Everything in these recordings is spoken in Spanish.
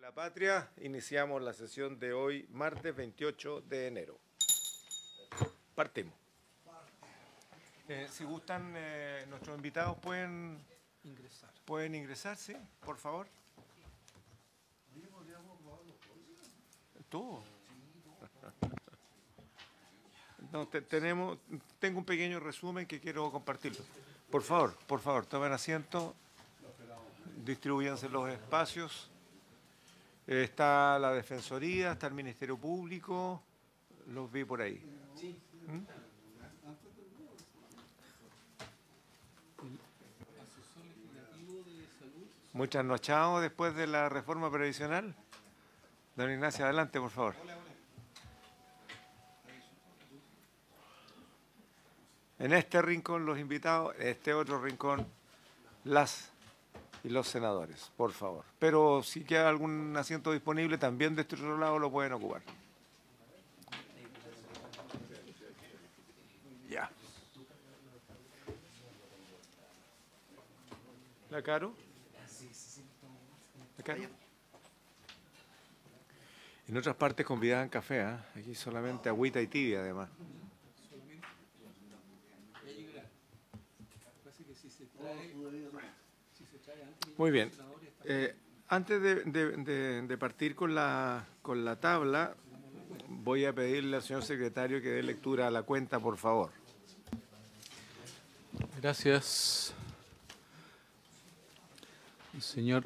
la patria, iniciamos la sesión de hoy, martes 28 de enero. Partimos. Si gustan, nuestros invitados pueden ingresar, sí, por favor. Todo. No, tengo un pequeño resumen que quiero compartirlo. Por favor, tomen asiento, distribúyanse los espacios. Está la Defensoría, está el Ministerio Público, los vi por ahí. ¿Mm? Muy trasnochado después de la reforma previsional. Don Ignacio, adelante, por favor. En este rincón los invitados, en este otro rincón las y los senadores, por favor. Pero si queda algún asiento disponible, también de este otro lado lo pueden ocupar. Ya. ¿La Caro? ¿La Caro? En otras partes convidaban café, ¿eh? Aquí solamente agüita y tibia, además. Muy bien. Antes de partir con la tabla, voy a pedirle al señor secretario que dé lectura a la cuenta, por favor. Gracias, señor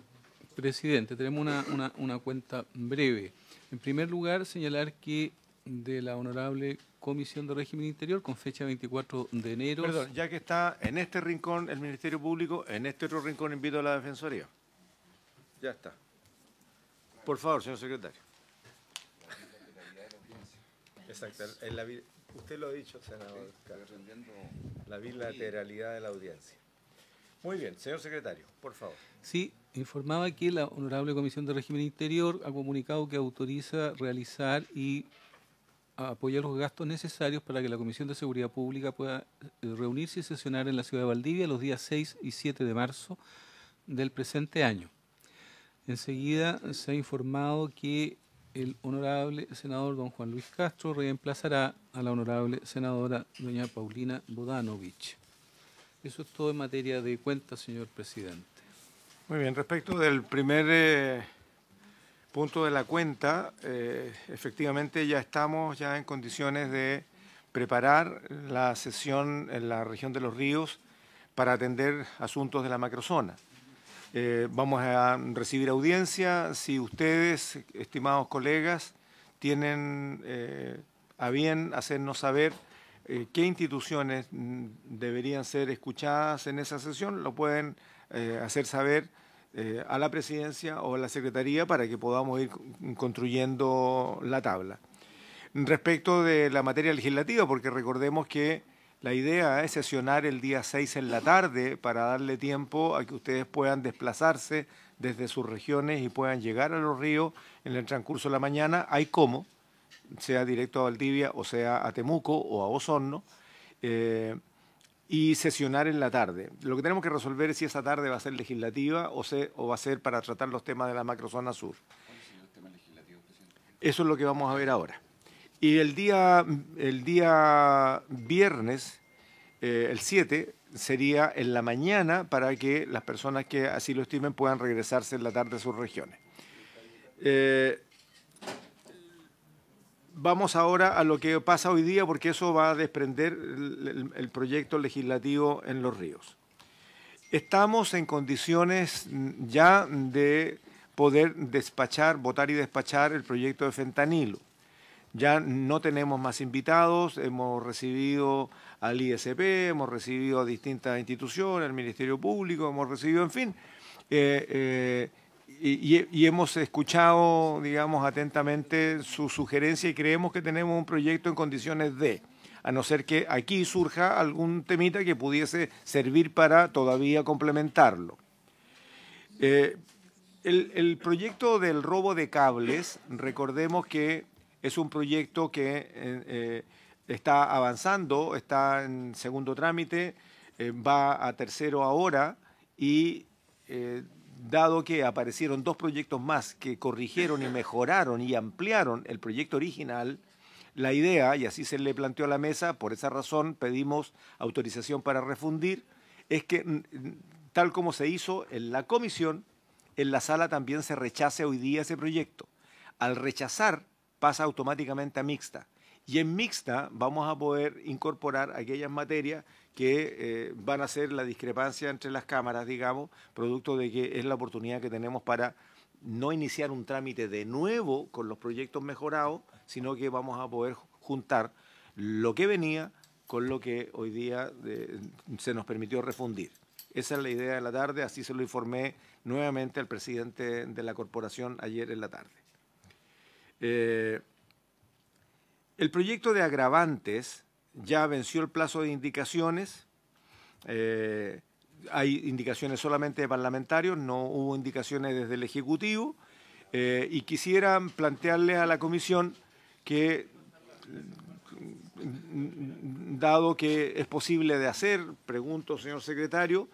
presidente. Tenemos una cuenta breve. En primer lugar, señalar que de la Honorable Comisión de Régimen Interior, con fecha 24 de enero... Perdón, ya que está en este rincón el Ministerio Público, en este otro rincón invito a la Defensoría. Ya está. Por favor, señor secretario. Exacto. Usted lo ha dicho, senador. La bilateralidad de la audiencia. Muy bien, señor secretario, por favor. Sí, informaba que la Honorable Comisión de Régimen Interior ha comunicado que autoriza realizar y apoyar los gastos necesarios para que la Comisión de Seguridad Pública pueda reunirse y sesionar en la ciudad de Valdivia los días 6 y 7 de marzo del presente año. Enseguida se ha informado que el honorable senador don Juan Luis Castro reemplazará a la honorable senadora doña Paulina Bodanovich. Eso es todo en materia de cuentas, señor presidente. Muy bien, respecto del primer punto de la cuenta, efectivamente ya estamos en condiciones de preparar la sesión en la región de Los Ríos para atender asuntos de la macrozona. Vamos a recibir audiencia. Si ustedes, estimados colegas, tienen a bien hacernos saber qué instituciones deberían ser escuchadas en esa sesión, lo pueden hacer saber a la Presidencia o a la Secretaría para que podamos ir construyendo la tabla. Respecto de la materia legislativa, porque recordemos que la idea es sesionar el día 6 en la tarde para darle tiempo a que ustedes puedan desplazarse desde sus regiones y puedan llegar a Los Ríos en el transcurso de la mañana. Hay cómo, sea directo a Valdivia o sea a Temuco o a Osorno, y sesionar en la tarde. Lo que tenemos que resolver es si esa tarde va a ser legislativa o va a ser para tratar los temas de la macrozona sur. Eso es lo que vamos a ver ahora. Y el día viernes, el 7, sería en la mañana para que las personas que así lo estimen puedan regresarse en la tarde a sus regiones. Vamos ahora a lo que pasa hoy día, porque eso va a desprender el proyecto legislativo en Los Ríos. Estamos en condiciones ya de poder votar y despachar el proyecto de fentanilo. Ya no tenemos más invitados, hemos recibido al ISP, hemos recibido a distintas instituciones, al Ministerio Público, hemos recibido, en fin, y hemos escuchado, digamos, atentamente su sugerencia y creemos que tenemos un proyecto en condiciones de, a no ser que aquí surja algún temita que pudiese servir para todavía complementarlo. El proyecto del robo de cables, recordemos que es un proyecto que está avanzando, está en segundo trámite, va a tercero ahora y dado que aparecieron dos proyectos más que corrigieron y mejoraron y ampliaron el proyecto original, la idea, y así se le planteó a la mesa, por esa razón pedimos autorización para refundir, es que tal como se hizo en la comisión, en la sala también se rechace hoy día ese proyecto. Al rechazar, pasa automáticamente a mixta. Y en mixta vamos a poder incorporar aquellas materias que van a ser la discrepancia entre las cámaras, digamos, producto de que es la oportunidad que tenemos para no iniciar un trámite de nuevo con los proyectos mejorados, sino que vamos a poder juntar lo que venía con lo que hoy día se nos permitió refundir. Esa es la idea de la tarde, así se lo informé nuevamente al presidente de la corporación ayer en la tarde. El proyecto de agravantes ya venció el plazo de indicaciones. Hay indicaciones solamente de parlamentarios, no hubo indicaciones desde el Ejecutivo. Y quisiera plantearle a la comisión que, dado que es posible de hacer, pregunto, señor secretario,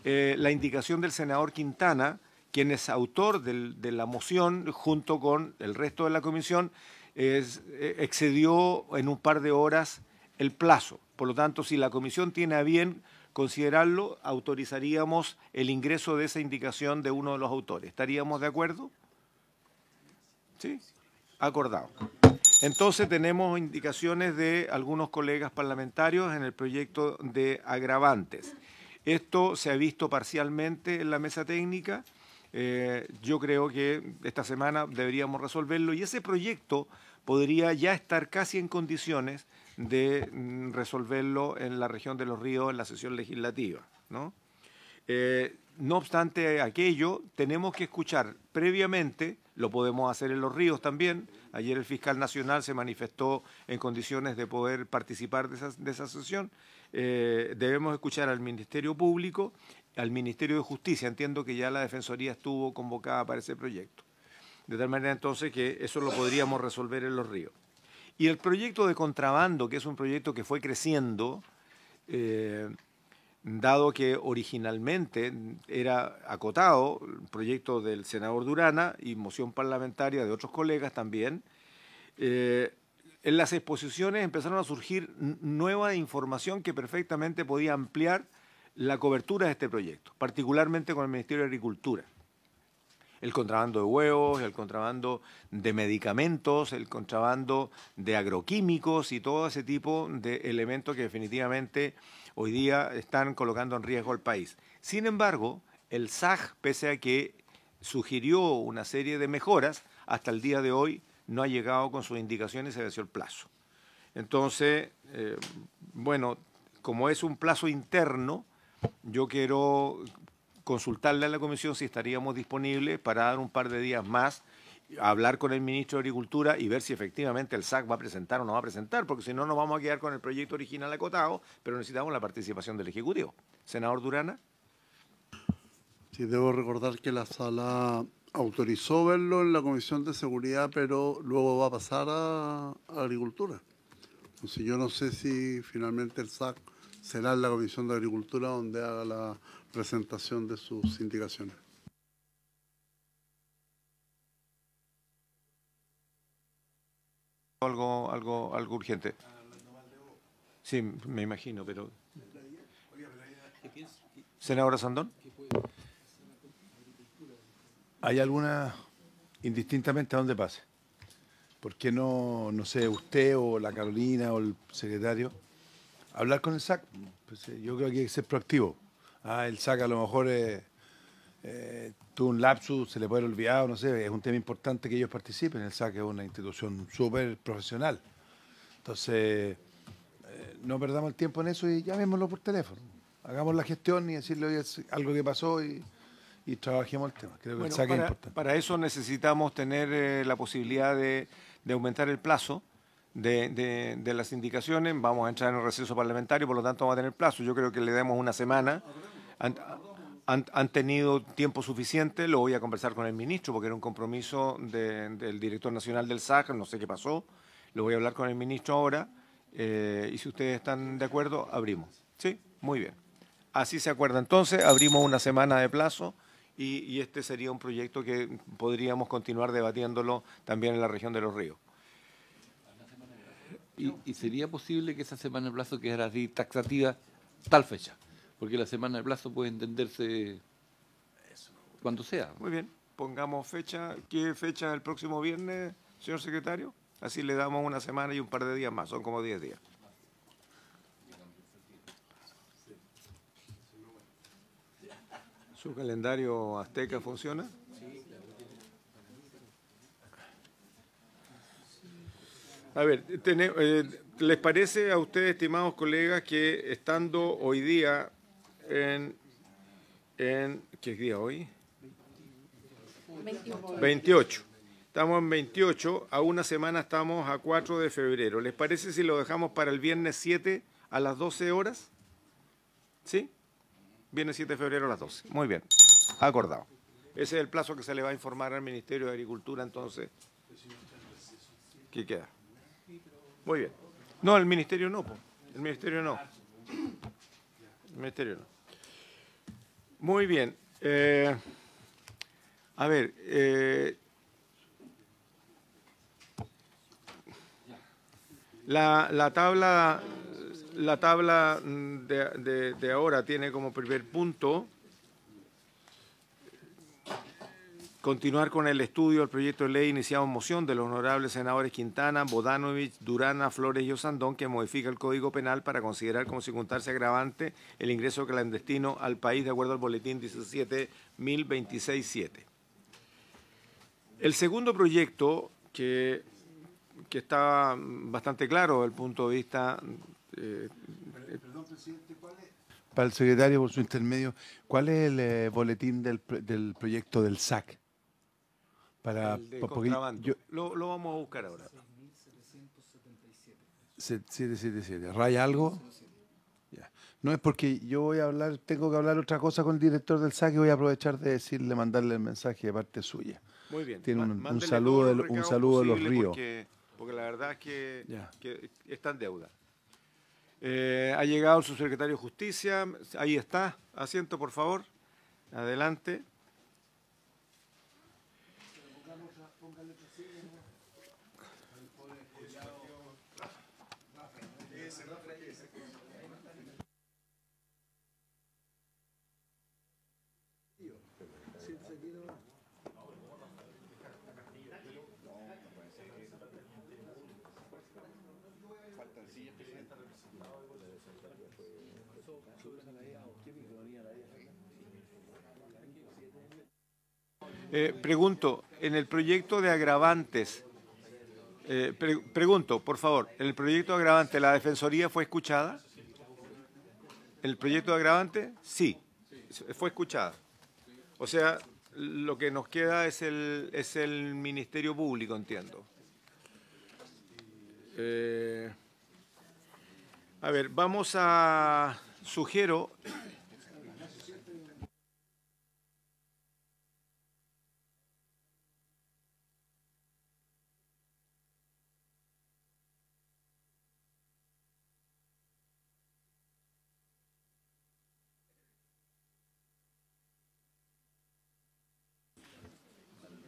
la indicación del senador Quintana, quien es autor de la moción, junto con el resto de la comisión, excedió en un par de horas el plazo. Por lo tanto, si la comisión tiene a bien considerarlo, autorizaríamos el ingreso de esa indicación de uno de los autores. ¿Estaríamos de acuerdo? ¿Sí? Acordado. Entonces tenemos indicaciones de algunos colegas parlamentarios en el proyecto de agravantes. Esto se ha visto parcialmente en la mesa técnica. Yo creo que esta semana deberíamos resolverlo y ese proyecto podría ya estar casi en condiciones de resolverlo en la región de Los Ríos en la sesión legislativa, ¿no? No obstante aquello, tenemos que escuchar previamente, lo podemos hacer en Los Ríos también. Ayer el fiscal nacional se manifestó en condiciones de poder participar de esa sesión. Debemos escuchar al Ministerio Público, al Ministerio de Justicia. Entiendo que ya la Defensoría estuvo convocada para ese proyecto. De tal manera entonces que eso lo podríamos resolver en Los Ríos. Y el proyecto de contrabando, que es un proyecto que fue creciendo, dado que originalmente era acotado, el proyecto del senador Durana y moción parlamentaria de otros colegas también, en las exposiciones empezaron a surgir nueva información que perfectamente podía ampliar la cobertura de este proyecto, particularmente con el Ministerio de Agricultura. El contrabando de huevos, el contrabando de medicamentos, el contrabando de agroquímicos y todo ese tipo de elementos que definitivamente hoy día están colocando en riesgo al país. Sin embargo, el SAG, pese a que sugirió una serie de mejoras, hasta el día de hoy no ha llegado con sus indicaciones y se venció el plazo. Entonces, bueno, como es un plazo interno, yo quiero consultarle a la comisión si estaríamos disponibles para dar un par de días más, hablar con el ministro de Agricultura y ver si efectivamente el SAC va a presentar o no va a presentar, porque si no nos vamos a quedar con el proyecto original acotado, pero necesitamos la participación del Ejecutivo. Senador Durana. Sí, debo recordar que la sala autorizó verlo en la Comisión de Seguridad, pero luego va a pasar a Agricultura. Entonces yo no sé si finalmente el SAC será en la Comisión de Agricultura donde haga la presentación de sus indicaciones. Algo urgente. Sí, me imagino, pero... Senadora Sandón. ¿Hay alguna, indistintamente a dónde pase? ¿Por qué no sé, usted o la Carolina o el secretario, hablar con el SAC? Pues, yo creo que hay que ser proactivo. El SAC a lo mejor tuvo un lapsus, se le puede haber olvidado, no sé, es un tema importante que ellos participen. El SAC es una institución súper profesional. Entonces, no perdamos el tiempo en eso y llamémoslo por teléfono. Hagamos la gestión y decirle, oye, algo que pasó y trabajemos el tema. Creo que el SAC es importante. Para eso necesitamos tener la posibilidad de aumentar el plazo de las indicaciones. Vamos a entrar en el receso parlamentario, por lo tanto vamos a tener plazo. Yo creo que le demos una semana. Han tenido tiempo suficiente, lo voy a conversar con el ministro porque era un compromiso del director nacional del SAC, no sé qué pasó, lo voy a hablar con el ministro ahora y si ustedes están de acuerdo, abrimos. ¿Sí? Muy bien. Así se acuerda entonces, abrimos una semana de plazo y este sería un proyecto que podríamos continuar debatiéndolo también en la región de Los Ríos. ¿Y sería posible que esa semana de plazo quedara así taxativa tal fecha? Porque la semana de plazo puede entenderse cuando sea. Muy bien, pongamos fecha. ¿Qué fecha es el próximo viernes, señor secretario? Así le damos una semana y un par de días más, son como 10 días. ¿Su calendario azteca funciona? A ver, ¿les parece a ustedes, estimados colegas, que estando hoy día ¿qué día hoy? 28. Estamos en 28, a una semana estamos a 4 de febrero. ¿Les parece si lo dejamos para el viernes 7 a las 12 horas? ¿Sí? Viernes 7 de febrero a las 12. Muy bien, acordado. Ese es el plazo que se le va a informar al Ministerio de Agricultura, entonces. ¿Qué queda? Muy bien. No, el Ministerio no, po. El Ministerio no. El Ministerio no. Muy bien. A ver, la tabla de ahora tiene como primer punto continuar con el estudio del proyecto de ley iniciado en moción de los honorables senadores Quintana, Bodanovich, Durana, Flores y Osandón, que modifica el Código Penal para considerar como circunstancia agravante el ingreso clandestino al país de acuerdo al boletín 17.026.7. El segundo proyecto, que está bastante claro desde el punto de vista... Perdón, presidente, ¿cuál es? Para el secretario, por su intermedio, ¿cuál es el boletín del proyecto del SAC? El de contrabando. Lo vamos a buscar ahora. 777. ¿Raya algo? Ya. No es porque yo voy a hablar, tengo que hablar otra cosa con el director del SAC y voy a aprovechar de decirle, mandarle el mensaje de parte suya. Muy bien. Tiene un saludo de los ríos. Porque la verdad es que está en deuda. Ha llegado el subsecretario de Justicia. Ahí está. Asiento, por favor. Adelante. Pregunto, en el proyecto de agravantes, pregunto, por favor, en el proyecto de agravantes, ¿la Defensoría fue escuchada? ¿En el proyecto de agravantes? Sí, fue escuchada. O sea, lo que nos queda es el Ministerio Público, entiendo. A ver, vamos a... Sugiero...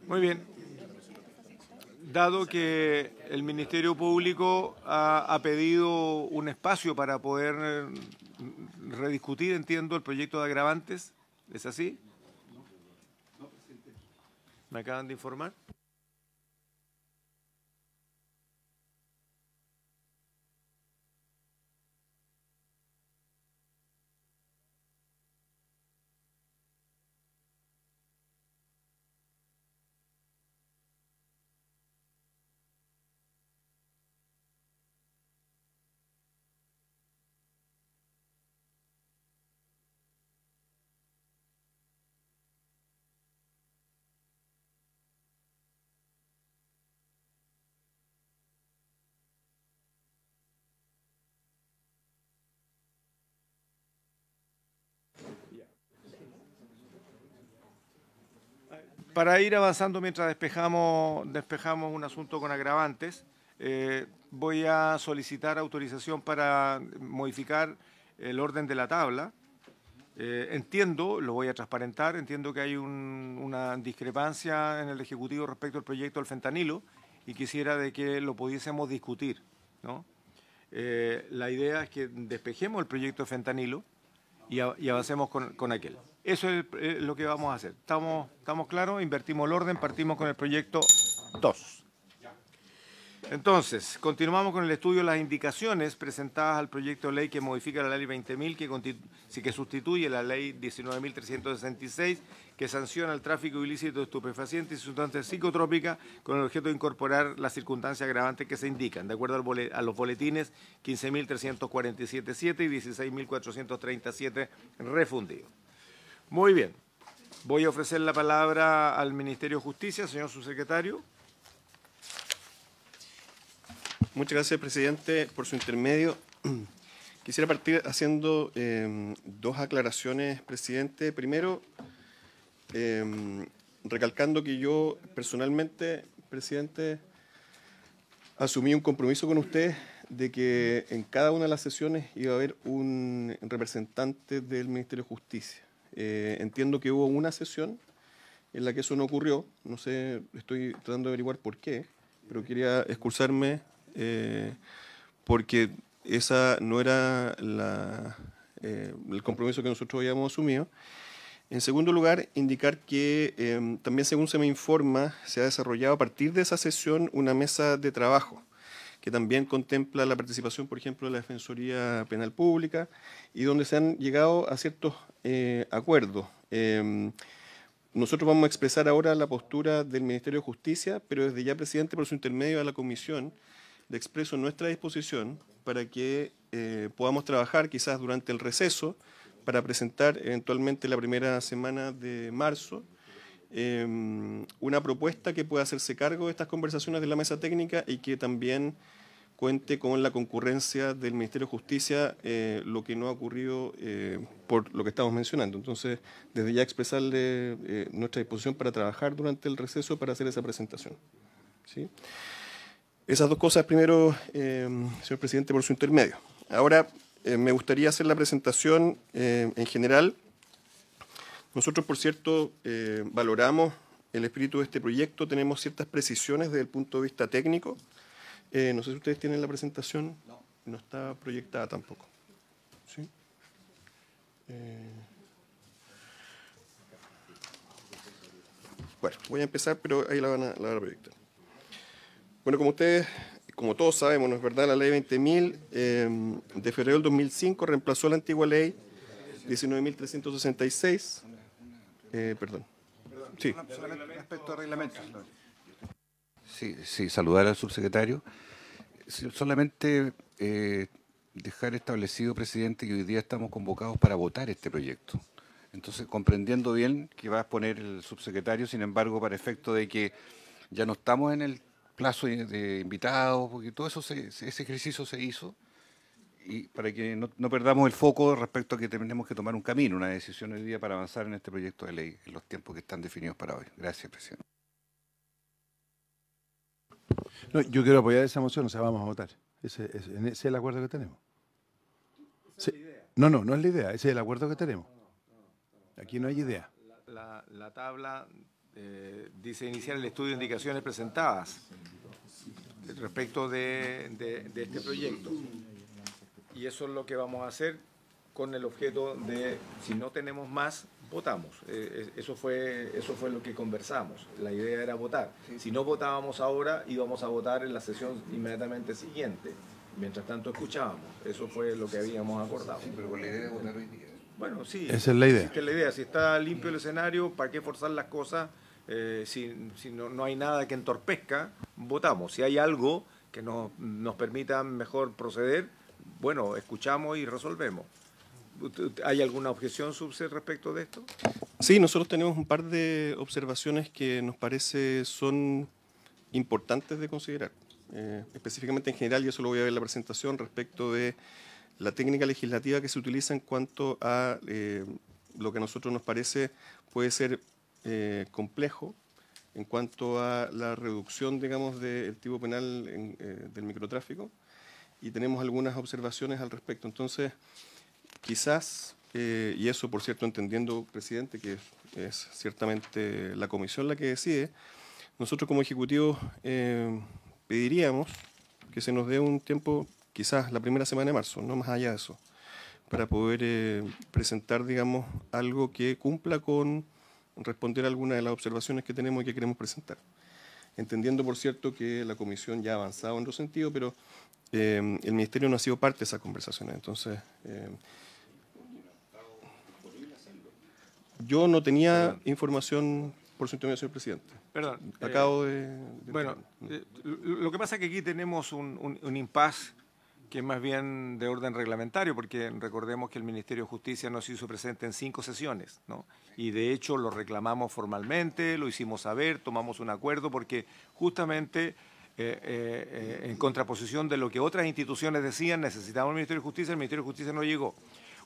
Muy bien. Dado que el Ministerio Público ha pedido un espacio para poder rediscutir, entiendo, el proyecto de agravantes, ¿es así? ¿Me acaban de informar? Para ir avanzando mientras despejamos un asunto con agravantes, voy a solicitar autorización para modificar el orden de la tabla. Entiendo, lo voy a transparentar, entiendo que hay una discrepancia en el Ejecutivo respecto al proyecto del fentanilo y quisiera de que lo pudiésemos discutir, ¿no? La idea es que despejemos el proyecto de fentanilo y avancemos con aquel. Eso es lo que vamos a hacer. ¿Estamos claros? Invertimos el orden, partimos con el proyecto 2. Entonces, continuamos con el estudio de las indicaciones presentadas al proyecto de ley que modifica la ley 20.000 que sustituye la ley 19.366 que sanciona el tráfico ilícito de estupefacientes y sustancias psicotrópicas con el objeto de incorporar las circunstancias agravantes que se indican, de acuerdo a los boletines 15.347.7 y 16.437 refundidos. Muy bien. Voy a ofrecer la palabra al Ministerio de Justicia, señor subsecretario. Muchas gracias, presidente, por su intermedio. Quisiera partir haciendo dos aclaraciones, presidente. Primero, recalcando que yo personalmente, presidente, asumí un compromiso con usted de que en cada una de las sesiones iba a haber un representante del Ministerio de Justicia. Entiendo que hubo una sesión en la que eso no ocurrió. No sé, estoy tratando de averiguar por qué, pero quería excusarme porque esa no era el compromiso que nosotros habíamos asumido. En segundo lugar, indicar que también, según se me informa, se ha desarrollado a partir de esa sesión una mesa de trabajo que también contempla la participación, por ejemplo, de la Defensoría Penal Pública y donde se han llegado a ciertos acuerdos. Nosotros vamos a expresar ahora la postura del Ministerio de Justicia, pero desde ya, presidente, por su intermedio a la Comisión, le expreso nuestra disposición para que podamos trabajar quizás durante el receso para presentar eventualmente la primera semana de marzo una propuesta que pueda hacerse cargo de estas conversaciones de la mesa técnica y que también cuente con la concurrencia del Ministerio de Justicia, lo que no ha ocurrido por lo que estamos mencionando. Entonces, desde ya expresarle nuestra disposición para trabajar durante el receso para hacer esa presentación. ¿Sí? Esas dos cosas primero, señor presidente, por su intermedio. Ahora, me gustaría hacer la presentación en general. Nosotros, por cierto, valoramos el espíritu de este proyecto, tenemos ciertas precisiones desde el punto de vista técnico. No sé si ustedes tienen la presentación. No está proyectada tampoco. ¿Sí? Bueno, voy a empezar, pero ahí la van a proyectar. Bueno, como todos sabemos, ¿no es verdad? La ley 20.000 de febrero del 2005 reemplazó la antigua ley 19.366. Perdón. Sí. Solamente respecto a reglamentos. Sí, saludar al subsecretario. Solamente dejar establecido, presidente, que hoy día estamos convocados para votar este proyecto. Entonces, comprendiendo bien que va a exponer el subsecretario, sin embargo, para efecto de que ya no estamos en el plazo de invitados, porque todo eso ese ejercicio se hizo, y para que no perdamos el foco respecto a que tenemos que tomar un camino, una decisión hoy día para avanzar en este proyecto de ley, en los tiempos que están definidos para hoy. Gracias, presidente. No, yo quiero apoyar esa moción, o sea, vamos a votar. Ese es el acuerdo que tenemos. Sí. No es la idea, ese es el acuerdo que tenemos. Aquí no hay idea. La tabla dice iniciar el estudio de indicaciones presentadas respecto de este proyecto. Y eso es lo que vamos a hacer con el objeto de, si no tenemos más, votamos. Eso fue lo que conversamos. La idea era votar. Si no votábamos ahora, íbamos a votar en la sesión inmediatamente siguiente. Mientras tanto escuchábamos. Eso fue lo que habíamos acordado. Sí, pero con la idea de votar hoy día. Bueno, sí. Esa es la idea. Esa es la idea. Si está limpio el escenario, ¿para qué forzar las cosas? Si no hay nada que entorpezca, votamos. Si hay algo que nos permita mejor proceder, bueno, escuchamos y resolvemos. ¿Hay alguna objeción, Subse, respecto de esto? Sí, nosotros tenemos un par de observaciones que nos parece son importantes de considerar. Específicamente en general, y eso lo voy a ver en la presentación, respecto de la técnica legislativa que se utiliza en cuanto a lo que a nosotros nos parece puede ser complejo en cuanto a la reducción, digamos, del tipo penal del microtráfico, y tenemos algunas observaciones al respecto. Entonces, quizás y eso, por cierto, entendiendo, presidente, que es ciertamente la comisión la que decide, nosotros como Ejecutivo pediríamos que se nos dé un tiempo, quizás la primera semana de marzo, no más allá de eso, para poder presentar, digamos, algo que cumpla con responder a algunas de las observaciones que tenemos y que queremos presentar. Entendiendo, por cierto, que la comisión ya ha avanzado en otro sentido, pero el Ministerio no ha sido parte de esas conversaciones. Entonces, yo no tenía información por su intermedio, señor presidente. Perdón. Acabo de Bueno, lo que pasa es que aquí tenemos un impasse que es más bien de orden reglamentario, porque recordemos que el Ministerio de Justicia no se hizo presente en 5 sesiones, ¿no? Y de hecho lo reclamamos formalmente, lo hicimos saber, tomamos un acuerdo, porque justamente en contraposición de lo que otras instituciones decían, necesitábamos el Ministerio de Justicia, el Ministerio de Justicia no llegó.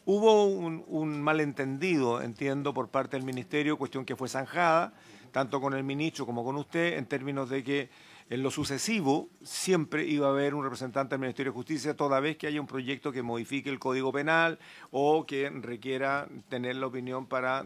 Hubo un malentendido, entiendo, por parte del Ministerio, cuestión que fue zanjada, tanto con el ministro como con usted, en términos de que en lo sucesivo siempre iba a haber un representante del Ministerio de Justicia toda vez que haya un proyecto que modifique el Código Penal o que requiera tener la opinión para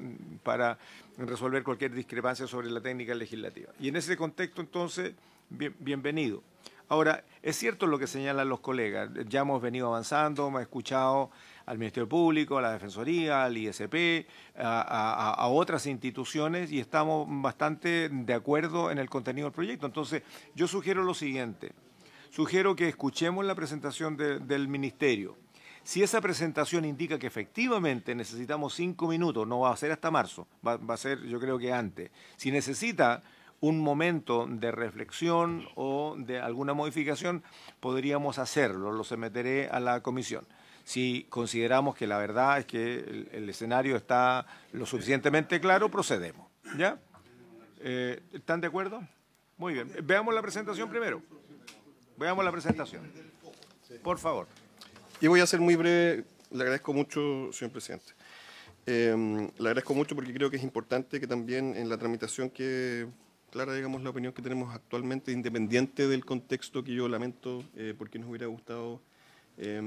resolver cualquier discrepancia sobre la técnica legislativa. Y en ese contexto, entonces, bienvenido. Ahora, es cierto lo que señalan los colegas, ya hemos venido avanzando, hemos escuchado al Ministerio Público, a la Defensoría, al ISP, a otras instituciones y estamos bastante de acuerdo en el contenido del proyecto. Entonces, yo sugiero lo siguiente, sugiero que escuchemos la presentación del Ministerio. Si esa presentación indica que efectivamente necesitamos 5 minutos, no va a ser hasta marzo, va a ser yo creo que antes. Si necesita un momento de reflexión o de alguna modificación, podríamos hacerlo, lo someteré a la comisión. Si consideramos que la verdad es que el escenario está lo suficientemente claro, procedemos. ¿Ya? ¿Están de acuerdo? Muy bien. Veamos la presentación primero. Veamos la presentación. Por favor. Y voy a ser muy breve. Le agradezco mucho, señor presidente. Le agradezco mucho porque creo que es importante que también en la tramitación que clara, digamos, la opinión que tenemos actualmente, independiente del contexto que yo lamento, porque nos hubiera gustado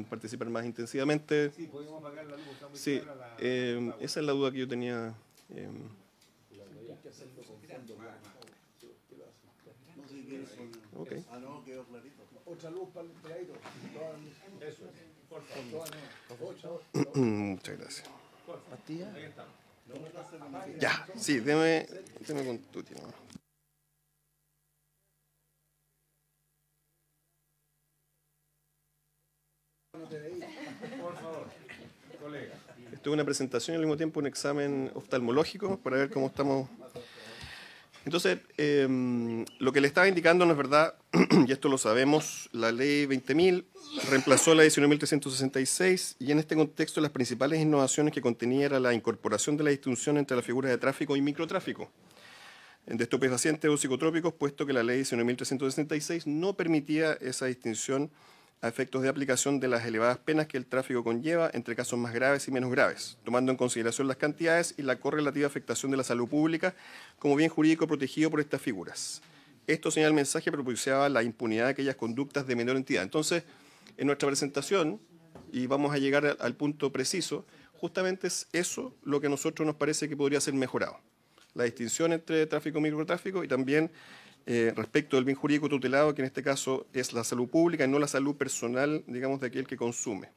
participar más intensivamente. Sí, podemos apagar la luz. Sí, esa es la duda que yo tenía. Okay. Otra luz para el peladito. Eso es. Por favor. Muchas gracias. Ya, sí, deme con tu tiempo. Por favor, colega. Esto es una presentación y al mismo tiempo un examen oftalmológico para ver cómo estamos. Entonces, lo que le estaba indicando no es verdad, y esto lo sabemos, la ley 20.000 reemplazó la 19.366 y en este contexto las principales innovaciones que contenía era la incorporación de la distinción entre las figuras de tráfico y microtráfico de estupefacientes o psicotrópicos, puesto que la ley 19.366 no permitía esa distinción a efectos de aplicación de las elevadas penas que el tráfico conlleva entre casos más graves y menos graves, tomando en consideración las cantidades y la correlativa afectación de la salud pública como bien jurídico protegido por estas figuras. Esto, señala el mensaje, propiciaba la impunidad de aquellas conductas de menor entidad. Entonces, en nuestra presentación, y vamos a llegar al punto preciso, justamente es eso lo que a nosotros nos parece que podría ser mejorado. La distinción entre tráfico y microtráfico y también respecto del bien jurídico tutelado, que en este caso es la salud pública y no la salud personal, digamos, de aquel que consume.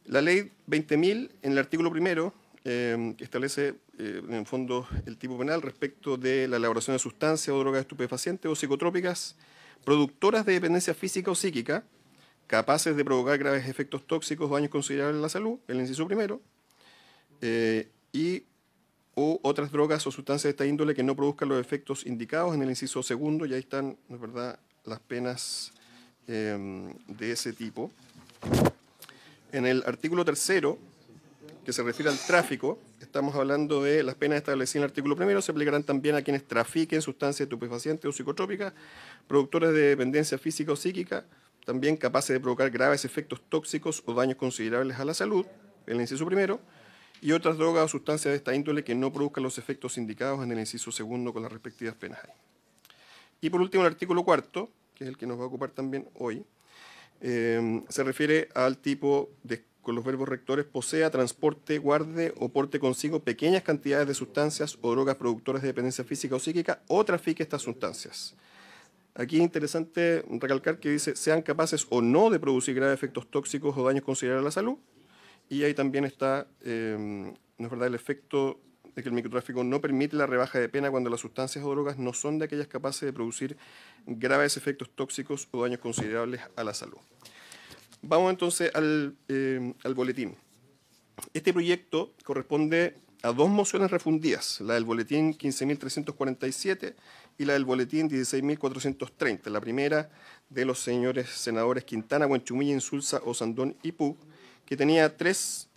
La ley 20.000, en el artículo primero, que establece en el fondo el tipo penal respecto de la elaboración de sustancias o drogas estupefacientes o psicotrópicas productoras de dependencia física o psíquica, capaces de provocar graves efectos tóxicos o daños considerables a la salud, el inciso primero, o otras drogas o sustancias de esta índole que no produzcan los efectos indicados en el inciso segundo, y ahí están, ¿no es verdad?, las penas de ese tipo. En el artículo tercero, que se refiere al tráfico, estamos hablando de las penas establecidas en el artículo primero, se aplicarán también a quienes trafiquen sustancias estupefacientes o psicotrópicas, productores de dependencia física o psíquica, también capaces de provocar graves efectos tóxicos o daños considerables a la salud, el inciso primero, y otras drogas o sustancias de esta índole que no produzcan los efectos indicados en el inciso segundo con las respectivas penas. Y por último, el artículo cuarto, que es el que nos va a ocupar también hoy, se refiere al tipo de con los verbos rectores posea, transporte, guarde o porte consigo pequeñas cantidades de sustancias o drogas productoras de dependencia física o psíquica o trafique estas sustancias. Aquí es interesante recalcar que dice sean capaces o no de producir graves efectos tóxicos o daños considerables a la salud. Y ahí también está, ¿no es verdad?, el efecto de que el microtráfico no permite la rebaja de pena cuando las sustancias o drogas no son de aquellas capaces de producir graves efectos tóxicos o daños considerables a la salud. Vamos entonces al boletín. Este proyecto corresponde a dos mociones refundidas, la del boletín 15.347 y la del boletín 16.430. La primera de los señores senadores Quintana, Huenchumilla, Insulza, Osandón y Pug, que tenía tres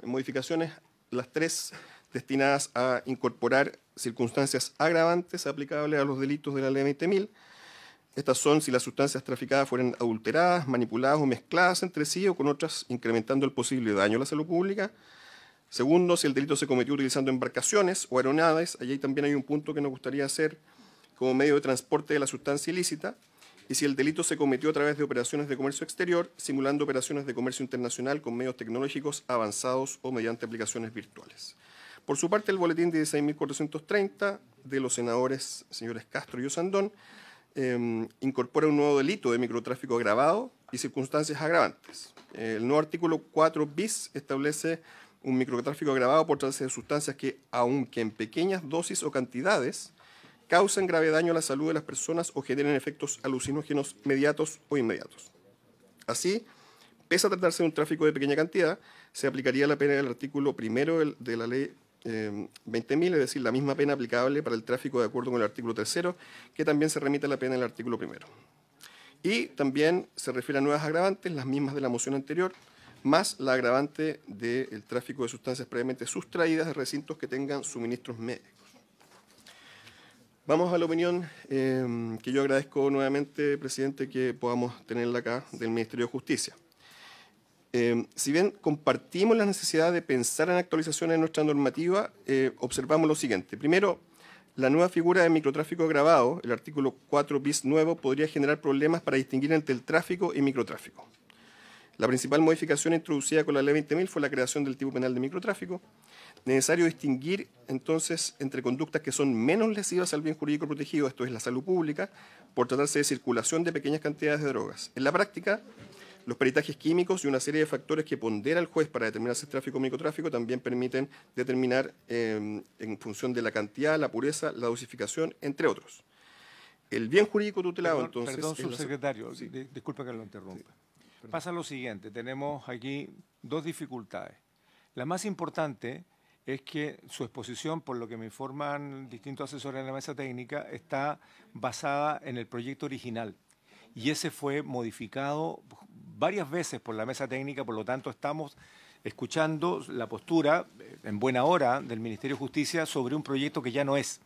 modificaciones, las tres destinadas a incorporar circunstancias agravantes aplicables a los delitos de la ley 20.000. Estas son si las sustancias traficadas fueran adulteradas, manipuladas o mezcladas entre sí o con otras, incrementando el posible daño a la salud pública. Segundo, si el delito se cometió utilizando embarcaciones o aeronaves, allí también hay un punto que nos gustaría hacer como medio de transporte de la sustancia ilícita. Y si el delito se cometió a través de operaciones de comercio exterior, simulando operaciones de comercio internacional con medios tecnológicos avanzados o mediante aplicaciones virtuales. Por su parte, el boletín 16.430 de los senadores señores Castro y Osandón incorpora un nuevo delito de microtráfico agravado y circunstancias agravantes. El nuevo artículo 4 bis establece un microtráfico agravado por tratarse de sustancias que, aunque en pequeñas dosis o cantidades, causan grave daño a la salud de las personas o generen efectos alucinógenos mediatos o inmediatos. Así, pese a tratarse de un tráfico de pequeña cantidad, se aplicaría la pena del artículo primero de la ley 20.000, es decir, la misma pena aplicable para el tráfico de acuerdo con el artículo tercero, que también se remite a la pena del artículo primero. Y también se refiere a nuevas agravantes, las mismas de la moción anterior, más la agravante del tráfico de sustancias previamente sustraídas de recintos que tengan suministros médicos. Vamos a la opinión que yo agradezco nuevamente, presidente, que podamos tenerla acá del Ministerio de Justicia. Si bien compartimos la necesidad de pensar en actualizaciones en nuestra normativa, observamos lo siguiente. Primero, la nueva figura de microtráfico agravado, el artículo 4 bis nuevo, podría generar problemas para distinguir entre el tráfico y microtráfico. La principal modificación introducida con la ley 20.000 fue la creación del tipo penal de microtráfico. Necesario distinguir entonces entre conductas que son menos lesivas al bien jurídico protegido, esto es la salud pública, por tratarse de circulación de pequeñas cantidades de drogas. En la práctica, los peritajes químicos y una serie de factores que pondera el juez para determinar si es tráfico o microtráfico también permiten determinar en función de la cantidad, la pureza, la dosificación, entre otros. El bien jurídico tutelado, entonces... Perdón, subsecretario, sí. Disculpa que lo interrumpa. Sí. Pasa lo siguiente, tenemos aquí dos dificultades. La más importante es que su exposición, por lo que me informan distintos asesores en la mesa técnica, está basada en el proyecto original. Y ese fue modificado varias veces por la mesa técnica, por lo tanto estamos escuchando la postura, en buena hora, del Ministerio de Justicia sobre un proyecto que ya no es.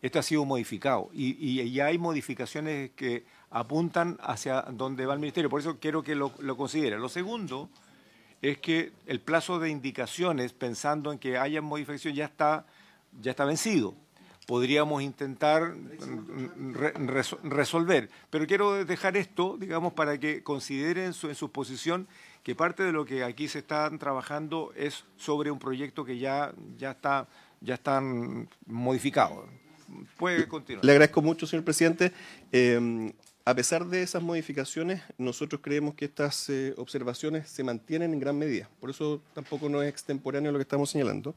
Esto ha sido modificado y ya hay modificaciones que apuntan hacia donde va el Ministerio, por eso quiero que lo considere. Lo segundo es que el plazo de indicaciones, pensando en que haya modificación, ya está vencido. Podríamos intentar resolver. Pero quiero dejar esto, digamos, para que consideren en su posición que parte de lo que aquí se está trabajando es sobre un proyecto que ya está modificado. Puede continuar. Le agradezco mucho, señor presidente. A pesar de esas modificaciones, nosotros creemos que estas observaciones se mantienen en gran medida. Por eso tampoco no es extemporáneo lo que estamos señalando.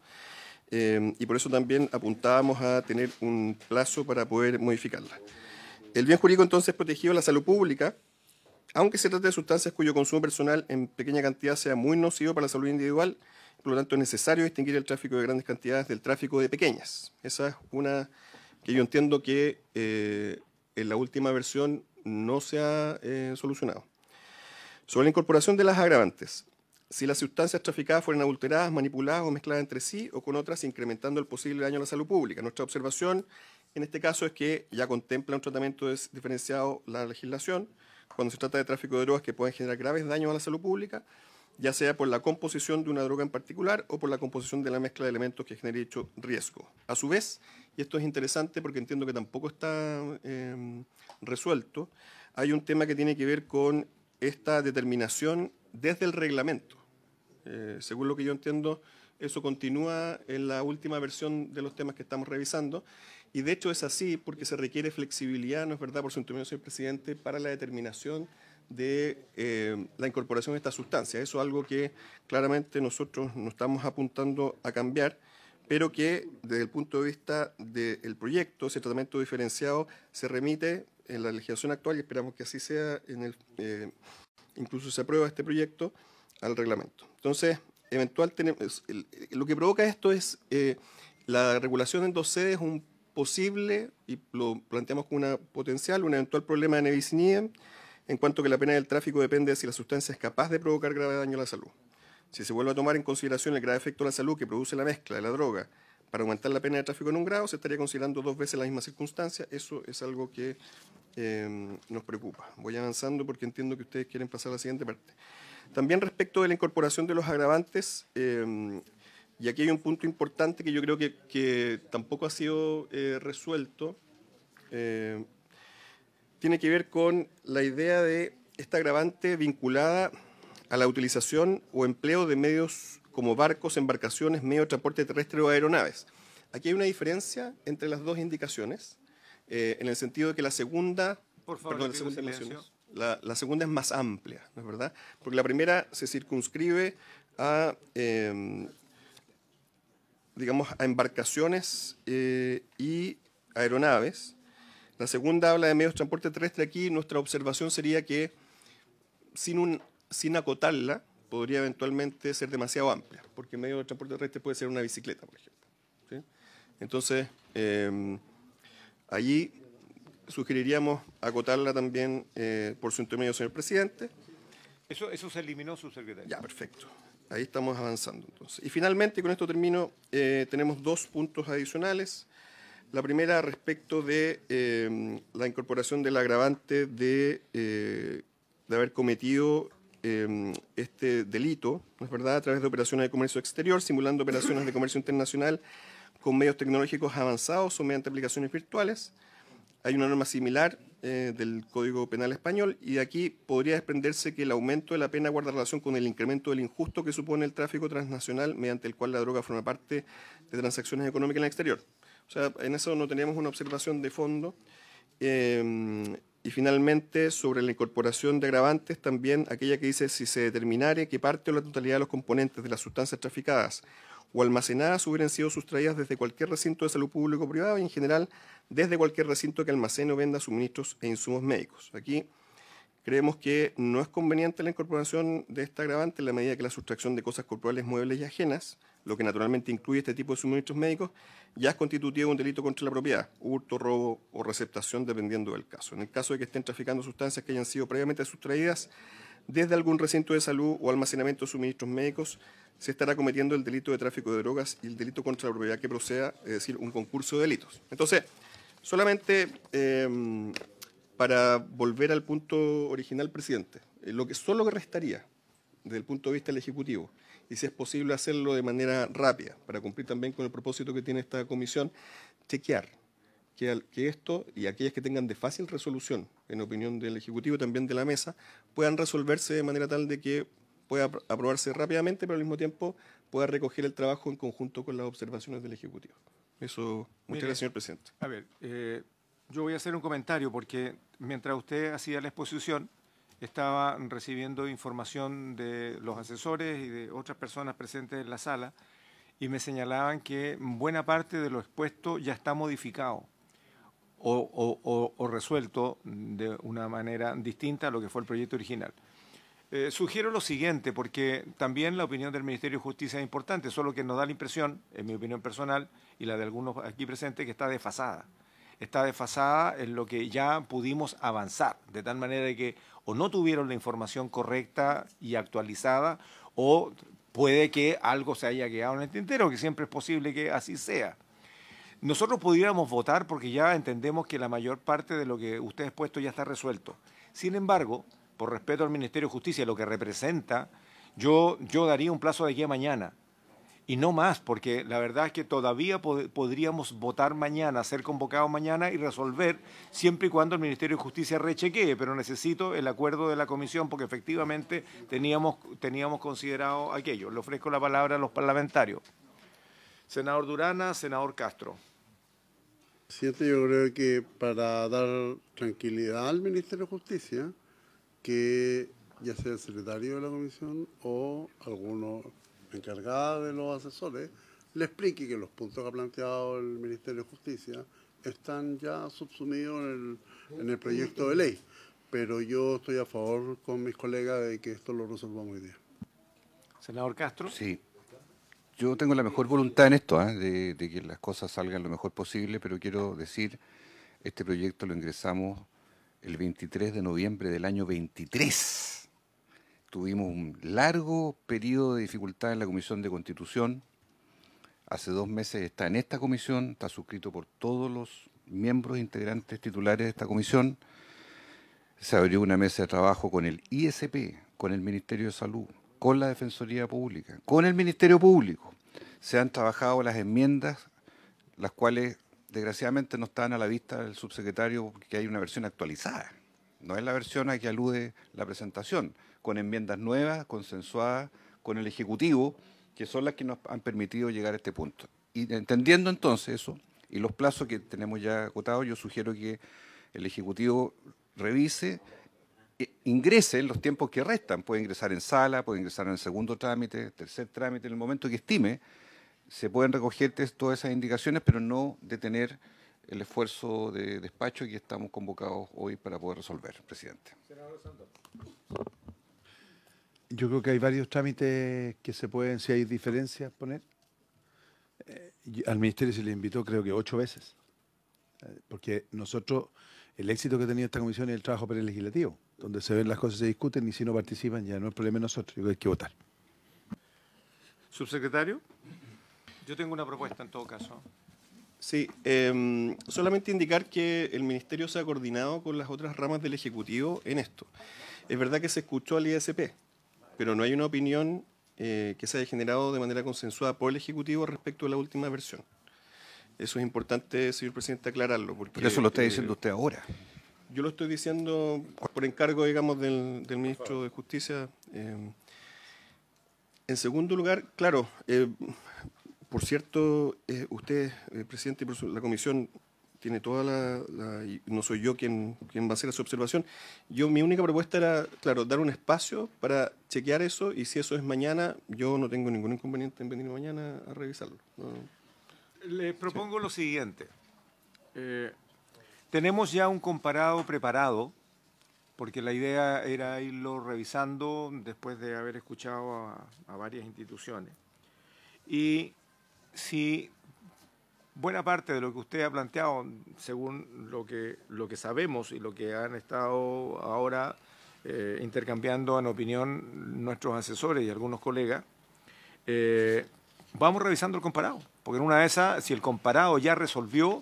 Y por eso también apuntábamos a tener un plazo para poder modificarla. El bien jurídico entonces protegido la salud pública, aunque se trate de sustancias cuyo consumo personal en pequeña cantidad sea muy nocivo para la salud individual, por lo tanto es necesario distinguir el tráfico de grandes cantidades del tráfico de pequeñas. Esa es una que yo entiendo que en la última versión no se ha solucionado. Sobre la incorporación de las agravantes. Si las sustancias traficadas fueran adulteradas, manipuladas o mezcladas entre sí o con otras, incrementando el posible daño a la salud pública. Nuestra observación en este caso es que ya contempla un tratamiento diferenciado la legislación cuando se trata de tráfico de drogas que pueden generar graves daños a la salud pública, ya sea por la composición de una droga en particular o por la composición de la mezcla de elementos que genere dicho riesgo. A su vez, y esto es interesante porque entiendo que tampoco está resuelto, hay un tema que tiene que ver con esta determinación desde el reglamento. Según lo que yo entiendo, eso continúa en la última versión de los temas que estamos revisando. Y de hecho es así porque se requiere flexibilidad, ¿no es verdad?, por su intermedio, señor presidente, para la determinación de la incorporación de esta sustancia. Eso es algo que claramente nosotros no estamos apuntando a cambiar, pero que desde el punto de vista del proyecto, ese tratamiento diferenciado se remite en la legislación actual, y esperamos que así sea, incluso se aprueba este proyecto, al reglamento. Entonces, lo que provoca esto es la regulación en 2 sedes, un posible, y lo planteamos como una potencial, un eventual problema de nebis in idem, en cuanto que la pena del tráfico depende de si la sustancia es capaz de provocar grave daño a la salud. Si se vuelve a tomar en consideración el grave efecto a la salud que produce la mezcla de la droga para aumentar la pena de tráfico en 1 grado, se estaría considerando 2 veces la misma circunstancia. Eso es algo que nos preocupa. Voy avanzando porque entiendo que ustedes quieren pasar a la siguiente parte. También respecto de la incorporación de los agravantes, y aquí hay un punto importante que yo creo que tampoco ha sido resuelto, tiene que ver con la idea de esta agravante vinculada a la utilización o empleo de medios como barcos, embarcaciones, medios de transporte terrestre o aeronaves. Aquí hay una diferencia entre las 2 indicaciones, en el sentido de que la segunda, Por favor, perdón, la segunda es más amplia, ¿no es verdad? Porque la primera se circunscribe a, digamos, a embarcaciones y aeronaves. La segunda habla de medios de transporte terrestre. Aquí nuestra observación sería que sin acotarla podría eventualmente ser demasiado amplia, porque medio de transporte terrestre puede ser una bicicleta, por ejemplo, ¿sí? Entonces, allí sugeriríamos acotarla también por su intermedio, señor presidente. Eso se eliminó, subsecretario. Ya, perfecto. Ahí estamos avanzando, entonces. Y finalmente, con esto termino, tenemos 2 puntos adicionales. La primera respecto de la incorporación del agravante de haber cometido este delito, ¿no es verdad?, a través de operaciones de comercio exterior, simulando operaciones de comercio internacional con medios tecnológicos avanzados o mediante aplicaciones virtuales. Hay una norma similar del Código Penal Español, y de aquí podría desprenderse que el aumento de la pena guarda relación con el incremento del injusto que supone el tráfico transnacional, mediante el cual la droga forma parte de transacciones económicas en el exterior. O sea, en eso no teníamos una observación de fondo. Y finalmente, sobre la incorporación de agravantes, también aquella que dice si se determinare que parte o la totalidad de los componentes de las sustancias traficadas o almacenadas hubieran sido sustraídas desde cualquier recinto de salud público o privado, y en general desde cualquier recinto que almacene o venda suministros e insumos médicos. Aquí creemos que no es conveniente la incorporación de esta agravante en la medida que la sustracción de cosas corporales, muebles y ajenas, lo que naturalmente incluye este tipo de suministros médicos, ya es constitutivo de un delito contra la propiedad, hurto, robo o receptación, dependiendo del caso. En el caso de que estén traficando sustancias que hayan sido previamente sustraídas desde algún recinto de salud o almacenamiento de suministros médicos, se estará cometiendo el delito de tráfico de drogas y el delito contra la propiedad que proceda, es decir, un concurso de delitos. Entonces, solamente para volver al punto original, presidente, solo que restaría desde el punto de vista del Ejecutivo, y si es posible hacerlo de manera rápida, para cumplir también con el propósito que tiene esta comisión, chequear que esto y aquellas que tengan de fácil resolución, en opinión del Ejecutivo y también de la mesa, puedan resolverse de manera tal de que pueda aprobarse rápidamente, pero al mismo tiempo pueda recoger el trabajo en conjunto con las observaciones del Ejecutivo. Eso, muchas gracias, señor presidente. A ver, yo voy a hacer un comentario porque mientras usted hacía la exposición, estaba recibiendo información de los asesores y de otras personas presentes en la sala, y me señalaban que buena parte de lo expuesto ya está modificado o resuelto de una manera distinta a lo que fue el proyecto original. Sugiero lo siguiente, porque también la opinión del Ministerio de Justicia es importante, solo que nos da la impresión, en mi opinión personal y la de algunos aquí presentes, que está desfasada. Está desfasada en lo que ya pudimos avanzar, de tal manera de que o no tuvieron la información correcta y actualizada, o puede que algo se haya quedado en el tintero, que siempre es posible que así sea. Nosotros pudiéramos votar porque ya entendemos que la mayor parte de lo que usted ha expuesto ya está resuelto. Sin embargo, por respeto al Ministerio de Justicia, lo que representa, yo daría un plazo de aquí a mañana. Y no más, porque la verdad es que todavía podríamos votar mañana, ser convocados mañana y resolver, siempre y cuando el Ministerio de Justicia rechequee, pero necesito el acuerdo de la comisión porque efectivamente teníamos considerado aquello. Le ofrezco la palabra a los parlamentarios. Senador Durana, senador Castro. Presidente, yo creo que para dar tranquilidad al Ministerio de Justicia, que ya sea el secretario de la comisión o alguno encargado de los asesores, le explique que los puntos que ha planteado el Ministerio de Justicia están ya subsumidos en el proyecto de ley. Pero yo estoy a favor con mis colegas de que esto lo resolvamos hoy día. Senador Castro. Sí. Yo tengo la mejor voluntad en esto, de que las cosas salgan lo mejor posible, pero quiero decir, este proyecto lo ingresamos el 23 de noviembre del año 23. Tuvimos un largo periodo de dificultad en la Comisión de Constitución. Hace 2 meses está en esta comisión, está suscrito por todos los miembros integrantes titulares de esta comisión. Se abrió una mesa de trabajo con el ISP, con el Ministerio de Salud, con la Defensoría Pública, con el Ministerio Público. Se han trabajado las enmiendas, las cuales desgraciadamente no están a la vista del subsecretario porque hay una versión actualizada. No es la versión a que alude la presentación, con enmiendas nuevas, consensuadas con el Ejecutivo, que son las que nos han permitido llegar a este punto. Y entendiendo entonces eso, y los plazos que tenemos ya acotados, yo sugiero que el Ejecutivo revise, ingrese en los tiempos que restan. Puede ingresar en sala, puede ingresar en el segundo trámite, tercer trámite, en el momento que estime. Se pueden recoger todas esas indicaciones, pero no detener el esfuerzo de despacho que estamos convocados hoy para poder resolver, presidente. Yo creo que hay varios trámites que se pueden, si hay diferencias, poner. Al Ministerio se le invitó creo que 8 veces, porque nosotros, el éxito que ha tenido esta comisión es el trabajo prelegislativo, donde se ven las cosas, se discuten y si no participan ya no es problema de nosotros, yo creo que hay que votar. Subsecretario, yo tengo una propuesta en todo caso. Sí, solamente indicar que el Ministerio se ha coordinado con las otras ramas del Ejecutivo en esto. Es verdad que se escuchó al ISP, pero no hay una opinión que se haya generado de manera consensuada por el Ejecutivo respecto a la última versión. Eso es importante, señor presidente, aclararlo. Porque, pero eso lo está diciendo usted ahora. Yo lo estoy diciendo por encargo, digamos, del ministro de Justicia. En segundo lugar, claro, por cierto, usted, presidente, y por la comisión, tiene toda y no soy yo quien va a hacer esa observación. Mi única propuesta era, claro, dar un espacio para chequear eso, y si eso es mañana, yo no tengo ningún inconveniente en venir mañana a revisarlo. No. Le propongo lo siguiente. Tenemos ya un comparado preparado, porque la idea era irlo revisando después de haber escuchado a varias instituciones. Y si buena parte de lo que usted ha planteado, según lo que sabemos y lo que han estado ahora intercambiando en opinión nuestros asesores y algunos colegas, vamos revisando el comparado. Porque en una de esas, si el comparado ya resolvió,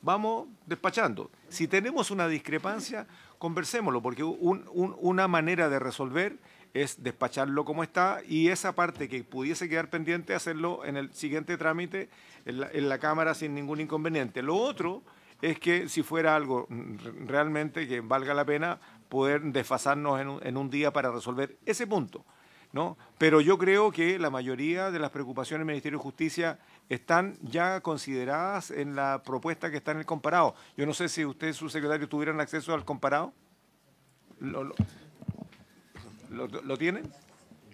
vamos despachando. Si tenemos una discrepancia, conversémoslo, porque una manera de resolver es despacharlo como está, y esa parte que pudiese quedar pendiente, hacerlo en el siguiente trámite en la Cámara sin ningún inconveniente. Lo otro es que si fuera algo realmente que valga la pena, poder desfasarnos en un día para resolver ese punto, ¿no? Pero yo creo que la mayoría de las preocupaciones del Ministerio de Justicia están ya consideradas en la propuesta que está en el comparado. Yo no sé si usted, su secretario, tuvieran acceso al comparado. ¿Lo tienen?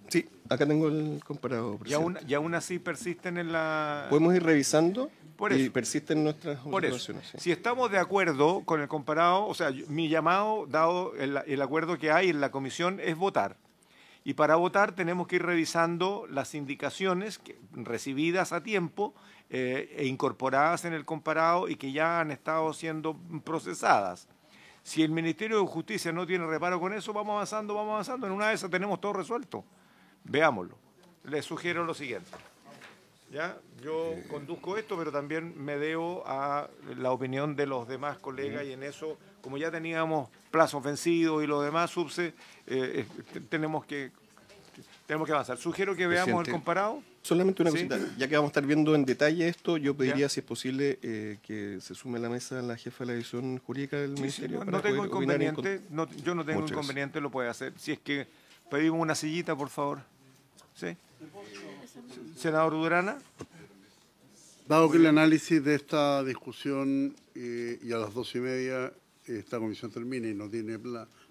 Sí, acá tengo el comparado, y aún así persisten en la... Podemos ir revisando y eso. Persisten nuestras observaciones. Sí. Si estamos de acuerdo con el comparado, o sea, mi llamado, dado el acuerdo que hay en la comisión, es votar. Y para votar tenemos que ir revisando las indicaciones recibidas a tiempo e incorporadas en el comparado y que ya han estado siendo procesadas. Si el Ministerio de Justicia no tiene reparo con eso, vamos avanzando. En una de esas tenemos todo resuelto. Veámoslo. Les sugiero lo siguiente. ¿Ya? Yo conduzco esto, pero también me debo a la opinión de los demás colegas, y en eso, como ya teníamos plazos vencidos y los demás tenemos que avanzar. Sugiero que veamos el comparado. Solamente una Sí. cosita. Ya que vamos a estar viendo en detalle esto, yo pediría, Ya. si es posible, que se sume a la mesa la jefa de la división jurídica del Sí, sí, Ministerio. no, para no tengo poder opinar en inconveniente, yo no tengo Muchas gracias. inconveniente, lo puede hacer. Si es que pedimos una sillita, por favor. ¿Sí? Senador Durana. Dado que el análisis de esta discusión y a las 12:30 esta comisión termina y no tiene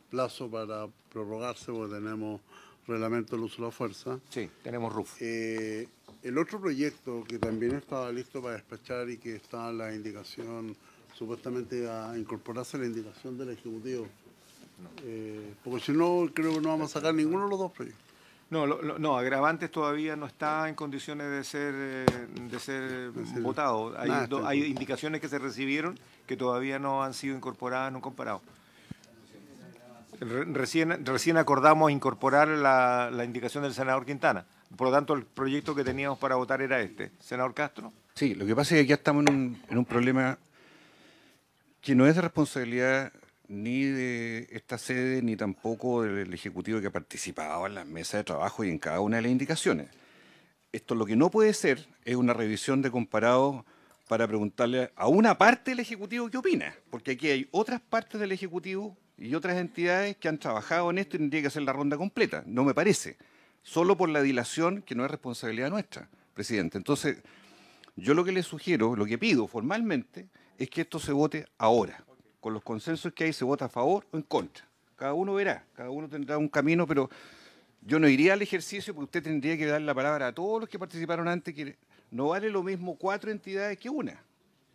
plazo para prorrogarse porque tenemos reglamento del uso de la fuerza, Sí, tenemos RUF. el otro proyecto que también estaba listo para despachar y que está en la indicación, supuestamente a incorporarse a la indicación del Ejecutivo, porque si no, creo que no vamos a sacar ninguno de los dos proyectos. No, no, Agravantes todavía no está en condiciones de ser votado. Hay indicaciones que se recibieron que todavía no han sido incorporadas en un comparado. Recién acordamos incorporar la indicación del senador Quintana. Por lo tanto, el proyecto que teníamos para votar era este. Senador Castro. Sí, lo que pasa es que ya estamos en un problema que no es de responsabilidad ni de esta sede, ni tampoco del Ejecutivo que ha participado en las mesas de trabajo y en cada una de las indicaciones. Esto lo que no puede ser es una revisión de comparados para preguntarle a una parte del Ejecutivo qué opina, porque aquí hay otras partes del Ejecutivo y otras entidades que han trabajado en esto y tendría que hacer la ronda completa. No me parece. Solo por la dilación, que no es responsabilidad nuestra, presidente. Entonces, yo lo que le sugiero, lo que pido formalmente, es que esto se vote ahora. Con los consensos que hay, se vota a favor o en contra. Cada uno verá, cada uno tendrá un camino, pero yo no iría al ejercicio porque usted tendría que dar la palabra a todos los que participaron antes, que no vale lo mismo 4 entidades que una.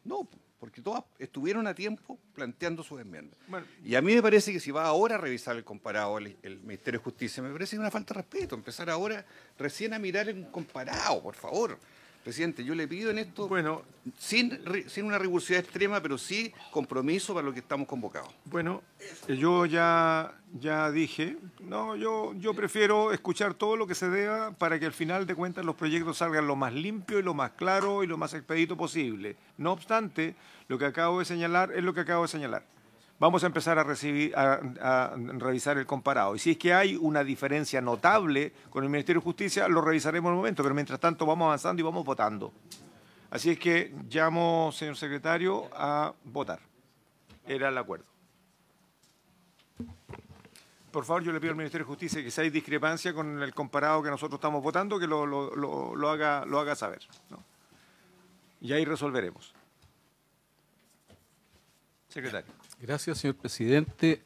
No, porque todas estuvieron a tiempo planteando sus enmiendas. Bueno. Y a mí me parece que si va ahora a revisar el comparado el Ministerio de Justicia, me parece una falta de respeto empezar ahora recién a mirar el comparado, por favor. Presidente, yo le pido en esto, Bueno, sin una rigurosidad extrema, pero sí compromiso para lo que estamos convocados. bueno, yo ya dije, no, yo prefiero escuchar todo lo que se deba para que al final de cuentas los proyectos salgan lo más limpio y lo más claro y lo más expedito posible. No obstante, lo que acabo de señalar es lo que acabo de señalar. Vamos a empezar a revisar el comparado. Y si es que hay una diferencia notable con el Ministerio de Justicia, lo revisaremos en el momento, pero mientras tanto vamos avanzando y vamos votando. Así es que llamo, señor secretario, a votar. Era el acuerdo. Por favor, yo le pido al Ministerio de Justicia que si hay discrepancia con el comparado que nosotros estamos votando, que lo haga saber, ¿no? Y ahí resolveremos. Secretario. Gracias, señor presidente.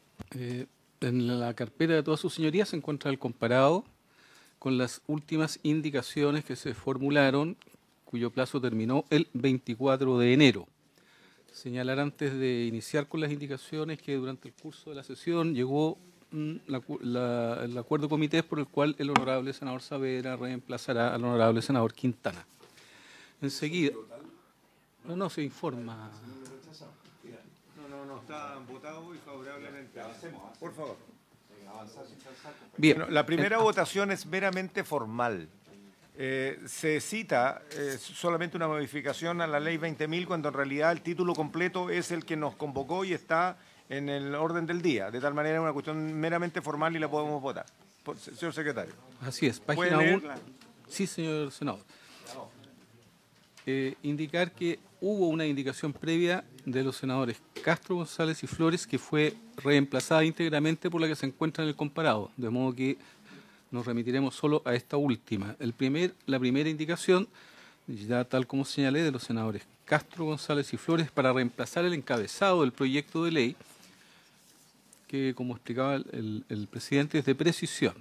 En la carpeta de todas sus señorías se encuentra el comparado con las últimas indicaciones que se formularon, cuyo plazo terminó el 24 de enero. Señalar antes de iniciar con las indicaciones que durante el curso de la sesión llegó el acuerdo de comités por el cual el honorable senador Saavedra reemplazará al honorable senador Quintana. Enseguida... No se informa. No, están votados y favorablemente. Por favor. Bien. Bueno, la primera votación es meramente formal. Se cita solamente una modificación a la ley 20.000 cuando en realidad el título completo es el que nos convocó y está en el orden del día. De tal manera es una cuestión meramente formal y la podemos votar. Señor secretario. Así es. ¿Puede Página 1. leerla? Sí, señor senador. Indicar que hubo una indicación previa de los senadores Castro, González y Flores que fue reemplazada íntegramente por la que se encuentra en el comparado, de modo que nos remitiremos solo a esta última. La primera indicación, ya tal como señalé, de los senadores Castro, González y Flores para reemplazar el encabezado del proyecto de ley, que como explicaba el presidente es de precisión.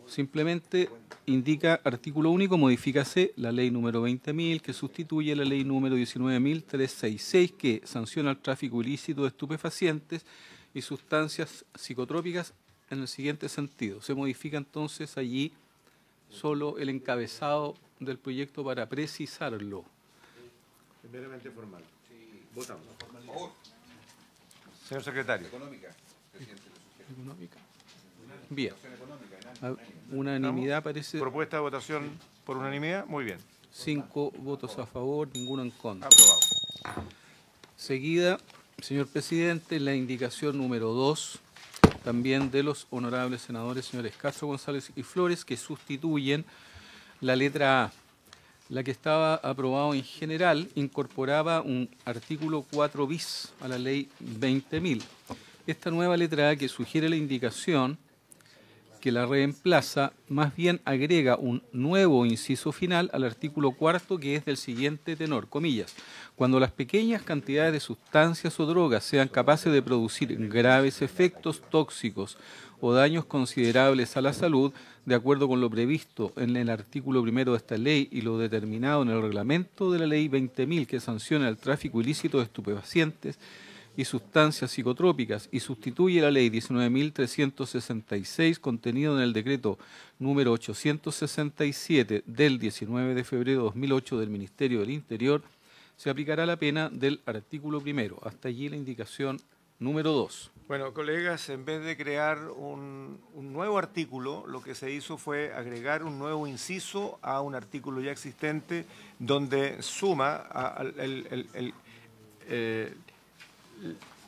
Simplemente indica artículo único, modifícase la ley número 20.000 que sustituye la ley número 19.366 que sanciona el tráfico ilícito de estupefacientes y sustancias psicotrópicas en el siguiente sentido. Se modifica entonces allí solo el encabezado del proyecto para precisarlo. Es meramente formal. Votamos. Señor secretario. Económica. Bien. Unanimidad parece. Propuesta de votación por unanimidad. Muy bien. 5 votos a favor, ninguno en contra. Aprobado. Seguida, señor presidente, la indicación número 2, también de los honorables senadores señores Castro, González y Flores, que sustituyen la letra A. La que estaba aprobado en general incorporaba un artículo 4 bis a la ley 20.000. Esta nueva letra A, que sugiere la indicación que la reemplaza, más bien agrega un nuevo inciso final al artículo 4, que es del siguiente tenor, comillas: cuando las pequeñas cantidades de sustancias o drogas sean capaces de producir graves efectos tóxicos o daños considerables a la salud, de acuerdo con lo previsto en el artículo 1 de esta ley y lo determinado en el reglamento de la ley 20.000, que sanciona el tráfico ilícito de estupefacientes y sustancias psicotrópicas y sustituye la ley 19.366 contenido en el decreto número 867 del 19 de febrero de 2008 del Ministerio del Interior, se aplicará la pena del artículo 1. Hasta allí la indicación número 2. Bueno, colegas, en vez de crear un nuevo artículo, lo que se hizo fue agregar un nuevo inciso a un artículo ya existente donde suma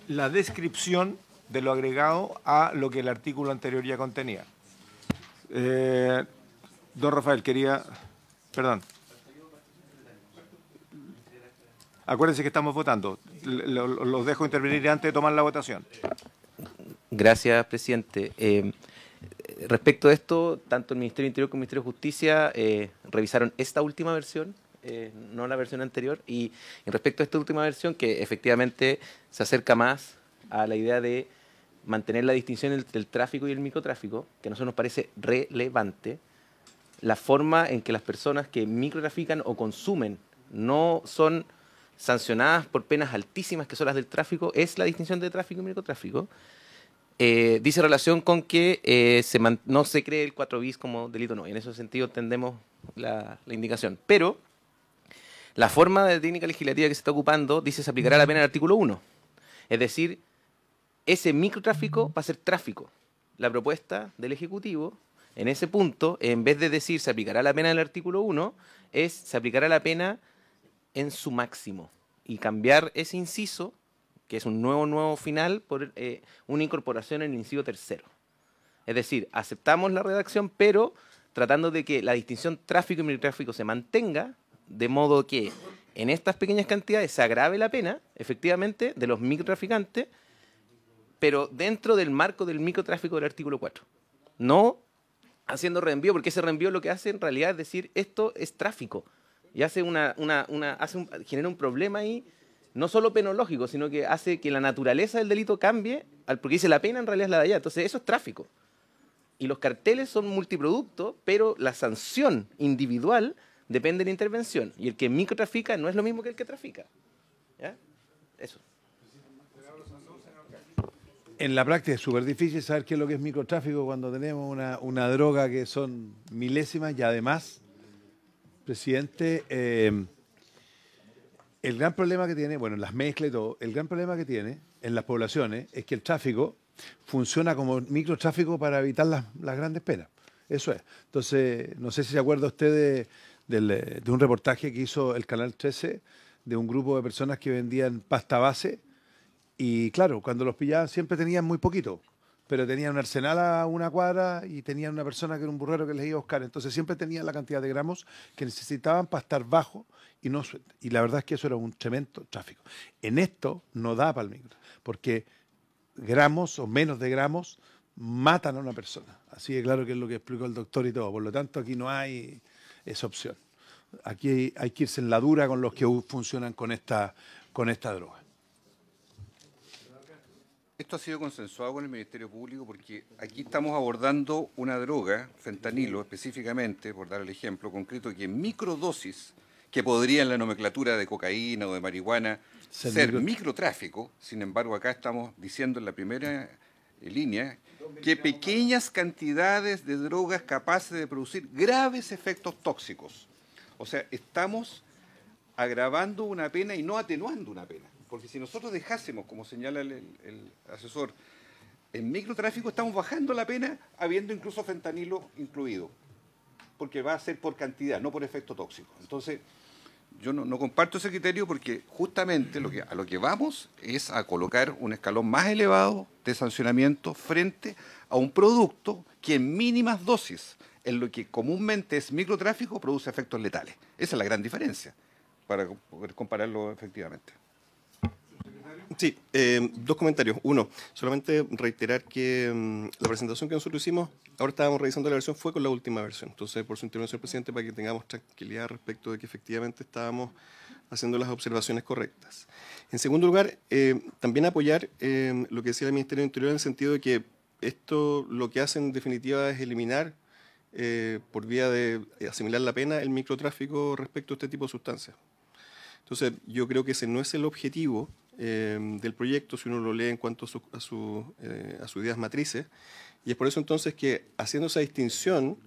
la descripción de lo agregado a lo que el artículo anterior ya contenía. Don Rafael, perdón. Acuérdense que estamos votando. Los dejo intervenir antes de tomar la votación. Gracias, presidente. Respecto a esto, tanto el Ministerio del Interior como el Ministerio de Justicia revisaron esta última versión, no la versión anterior, y respecto a esta última versión, que efectivamente se acerca más a la idea de mantener la distinción entre el tráfico y el microtráfico, que a nosotros nos parece relevante, la forma en que las personas que microtrafican o consumen no son sancionadas por penas altísimas, que son las del tráfico, es la distinción de tráfico y microtráfico. Dice relación con que no se cree el 4 bis como delito, no. Y en ese sentido entendemos la indicación. Pero la forma de técnica legislativa que se está ocupando dice se aplicará la pena al artículo 1. Es decir, ese microtráfico va a ser tráfico. La propuesta del Ejecutivo, en ese punto, en vez de decir se aplicará la pena del artículo 1, es se aplicará la pena en su máximo. Y cambiar ese inciso, que es un nuevo final, por una incorporación en el inciso 3. Es decir, aceptamos la redacción, pero tratando de que la distinción tráfico y microtráfico se mantenga, de modo que en estas pequeñas cantidades se agrave la pena, efectivamente, de los microtraficantes, pero dentro del marco del microtráfico del artículo 4. No haciendo reenvío, porque ese reenvío lo que hace en realidad es decir, esto es tráfico, y hace genera un problema ahí, no solo penológico, sino que hace que la naturaleza del delito cambie, porque dice la pena en realidad es la de allá. Entonces eso es tráfico. Y los carteles son multiproductos, pero la sanción individual depende de la intervención. Y el que microtrafica no es lo mismo que el que trafica. ¿Ya? Eso. En la práctica es súper difícil saber qué es lo que es microtráfico cuando tenemos una droga que son milésimas y además, presidente, el gran problema que tiene, bueno, las mezclas y todo, el gran problema que tiene en las poblaciones es que el tráfico funciona como microtráfico para evitar las grandes penas. Eso es. Entonces, no sé si se acuerda usted de un reportaje que hizo el Canal 13 de un grupo de personas que vendían pasta base y, claro, cuando los pillaban siempre tenían muy poquito, pero tenían un arsenal a una cuadra y tenían una persona que era un burrero que les iba a buscar. Entonces siempre tenían la cantidad de gramos que necesitaban para estar bajo y no suelto. Y la verdad es que eso era un tremendo tráfico. En esto no da para el micro, porque gramos o menos de gramos matan a una persona. Así de claro que es lo que explicó el doctor y todo. Por lo tanto, aquí no hay esa opción. Aquí hay que irse en la dura con los que funcionan con esta droga. Esto ha sido consensuado con el Ministerio Público porque aquí estamos abordando una droga, fentanilo específicamente, por dar el ejemplo concreto, que en microdosis, que podría en la nomenclatura de cocaína o de marihuana ser microtráfico, sin embargo acá estamos diciendo en la primera línea que pequeñas cantidades de drogas capaces de producir graves efectos tóxicos. O sea, estamos agravando una pena y no atenuando una pena. Porque si nosotros dejásemos, como señala el asesor, en microtráfico estamos bajando la pena habiendo incluso fentanilo incluido. Porque va a ser por cantidad, no por efecto tóxico. Entonces, yo no comparto ese criterio porque justamente a lo que vamos es a colocar un escalón más elevado de sancionamiento frente a un producto que en mínimas dosis, en lo que comúnmente es microtráfico, produce efectos letales. Esa es la gran diferencia, para poder compararlo efectivamente. Sí, dos comentarios. Uno, solamente reiterar que la presentación que nosotros hicimos, ahora estábamos revisando la versión, fue con la última versión. Entonces, por su intervención, presidente, para que tengamos tranquilidad respecto de que efectivamente estábamos haciendo las observaciones correctas. En segundo lugar, también apoyar lo que decía el Ministerio del Interior en el sentido de que esto lo que hace en definitiva es eliminar, por vía de asimilar la pena, el microtráfico respecto a este tipo de sustancias. Entonces, yo creo que ese no es el objetivo del proyecto, si uno lo lee en cuanto a sus ideas matrices, y es por eso entonces que, haciendo esa distinción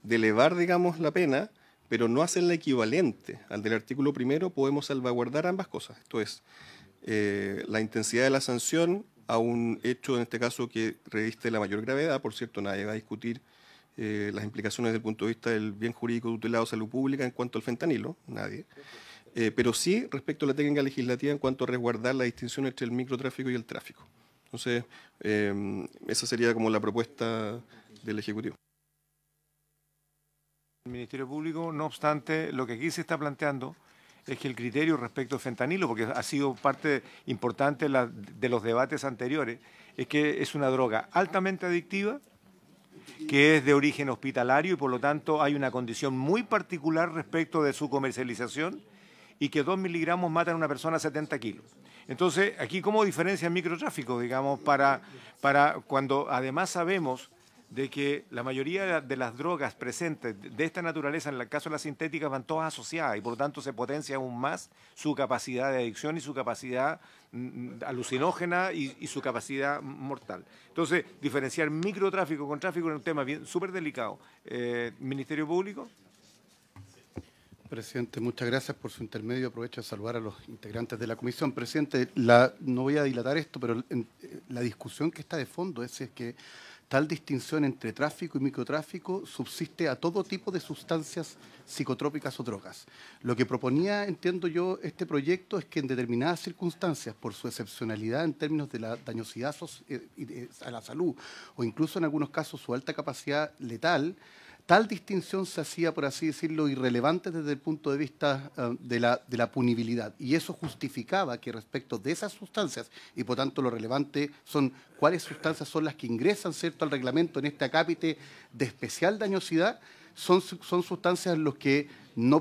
de elevar, digamos, la pena, pero no hacerla equivalente al del artículo primero, podemos salvaguardar ambas cosas. Esto es, la intensidad de la sanción a un hecho, en este caso, que reviste la mayor gravedad. Por cierto, nadie va a discutir las implicaciones desde el punto de vista del bien jurídico tutelado de salud pública en cuanto al fentanilo, nadie. Pero sí respecto a la técnica legislativa en cuanto a resguardar la distinción entre el microtráfico y el tráfico. Entonces, esa sería como la propuesta del Ejecutivo. El Ministerio Público, no obstante, lo que aquí se está planteando es que el criterio respecto al fentanilo, porque ha sido parte importante de los debates anteriores, es que es una droga altamente adictiva, que es de origen hospitalario y por lo tanto hay una condición muy particular respecto de su comercialización y que 2 miligramos matan a una persona a 70 kilos. Entonces, aquí ¿cómo diferencia el microtráfico, digamos, para cuando además sabemos de que la mayoría de las drogas presentes de esta naturaleza, en el caso de las sintéticas, van todas asociadas y por lo tanto se potencia aún más su capacidad de adicción y su capacidad alucinógena y su capacidad mortal. Entonces, diferenciar microtráfico con tráfico es un tema súper delicado. ¿Ministerio Público? Presidente, muchas gracias por su intermedio. Aprovecho de saludar a los integrantes de la comisión. Presidente, no voy a dilatar esto, pero la discusión que está de fondo es que tal distinción entre tráfico y microtráfico subsiste a todo tipo de sustancias psicotrópicas o drogas. Lo que proponía, entiendo yo, este proyecto es que en determinadas circunstancias, por su excepcionalidad en términos de la dañosidad a la salud o incluso en algunos casos su alta capacidad letal, tal distinción se hacía, por así decirlo, irrelevante desde el punto de vista de la punibilidad. Y eso justificaba que respecto de esas sustancias, y por tanto lo relevante son cuáles sustancias son las que ingresan, ¿cierto?, al reglamento en este acápite de especial dañosidad, son sustancias en las que no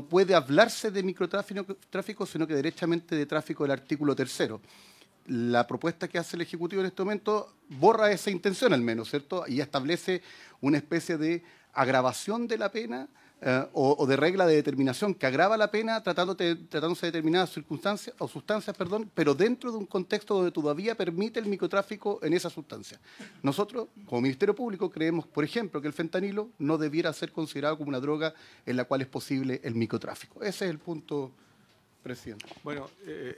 puede hablarse de microtráfico, sino que derechamente de tráfico del artículo 3º. La propuesta que hace el Ejecutivo en este momento borra esa intención al menos, ¿cierto? Y establece una especie de agravación de la pena o de regla de determinación que agrava la pena tratándose de determinadas circunstancias o sustancias, pero dentro de un contexto donde todavía permite el microtráfico en esa sustancia. Nosotros, como Ministerio Público, creemos, por ejemplo, que el fentanilo no debiera ser considerado como una droga en la cual es posible el microtráfico. Ese es el punto, presidente. Bueno,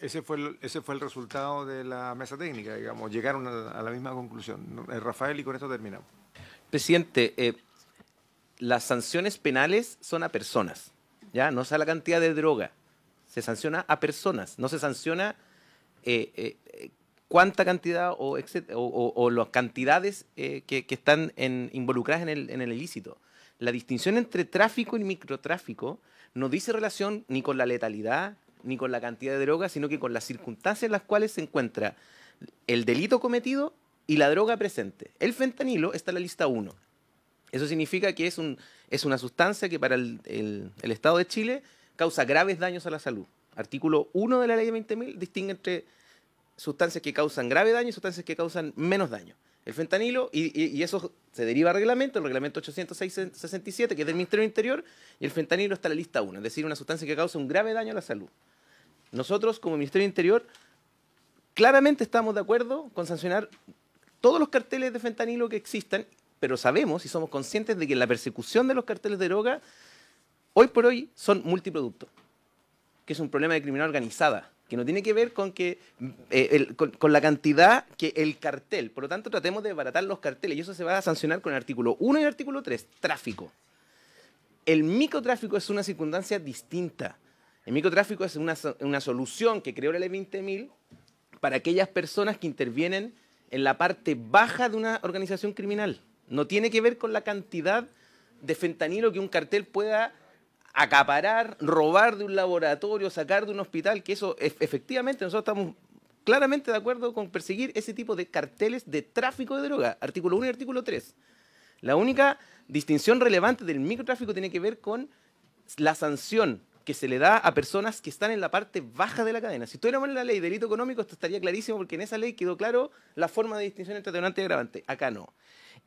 ese fue el resultado de la mesa técnica, digamos, llegaron a la misma conclusión. Rafael, y con esto terminamos. Presidente, las sanciones penales son a personas, ¿ya? No es a la cantidad de droga, se sanciona a personas, no se sanciona cuánta cantidad o las cantidades que están involucradas en el ilícito. La distinción entre tráfico y microtráfico no dice relación ni con la letalidad, ni con la cantidad de droga, sino que con las circunstancias en las cuales se encuentra el delito cometido y la droga presente. El fentanilo está en la lista 1. Eso significa que es una sustancia que para el Estado de Chile causa graves daños a la salud. Artículo 1 de la ley de 20.000 distingue entre sustancias que causan grave daño y sustancias que causan menos daño. El fentanilo, y eso se deriva al reglamento, el reglamento 806-67, que es del Ministerio del Interior, y el fentanilo está en la lista 1, es decir, una sustancia que causa un grave daño a la salud. Nosotros, como Ministerio del Interior, claramente estamos de acuerdo con sancionar todos los carteles de fentanilo que existan, pero sabemos y somos conscientes de que la persecución de los carteles de droga, hoy por hoy, son multiproductos, que es un problema de criminalidad organizada, que no tiene que ver con con la cantidad que el cartel. Por lo tanto, tratemos de desbaratar los carteles y eso se va a sancionar con el artículo 1 y el artículo 3, tráfico. El microtráfico es una circunstancia distinta. El microtráfico es una solución que creó la ley 20.000 para aquellas personas que intervienen en la parte baja de una organización criminal. No tiene que ver con la cantidad de fentanilo que un cartel pueda acaparar, robar de un laboratorio, sacar de un hospital, que eso efectivamente nosotros estamos claramente de acuerdo con perseguir ese tipo de carteles de tráfico de droga, artículo 1 y artículo 3. La única distinción relevante del microtráfico tiene que ver con la sanción que se le da a personas que están en la parte baja de la cadena. Si tuviéramos en la ley delito económico, esto estaría clarísimo porque en esa ley quedó claro la forma de distinción entre atenuante y agravante. Acá no.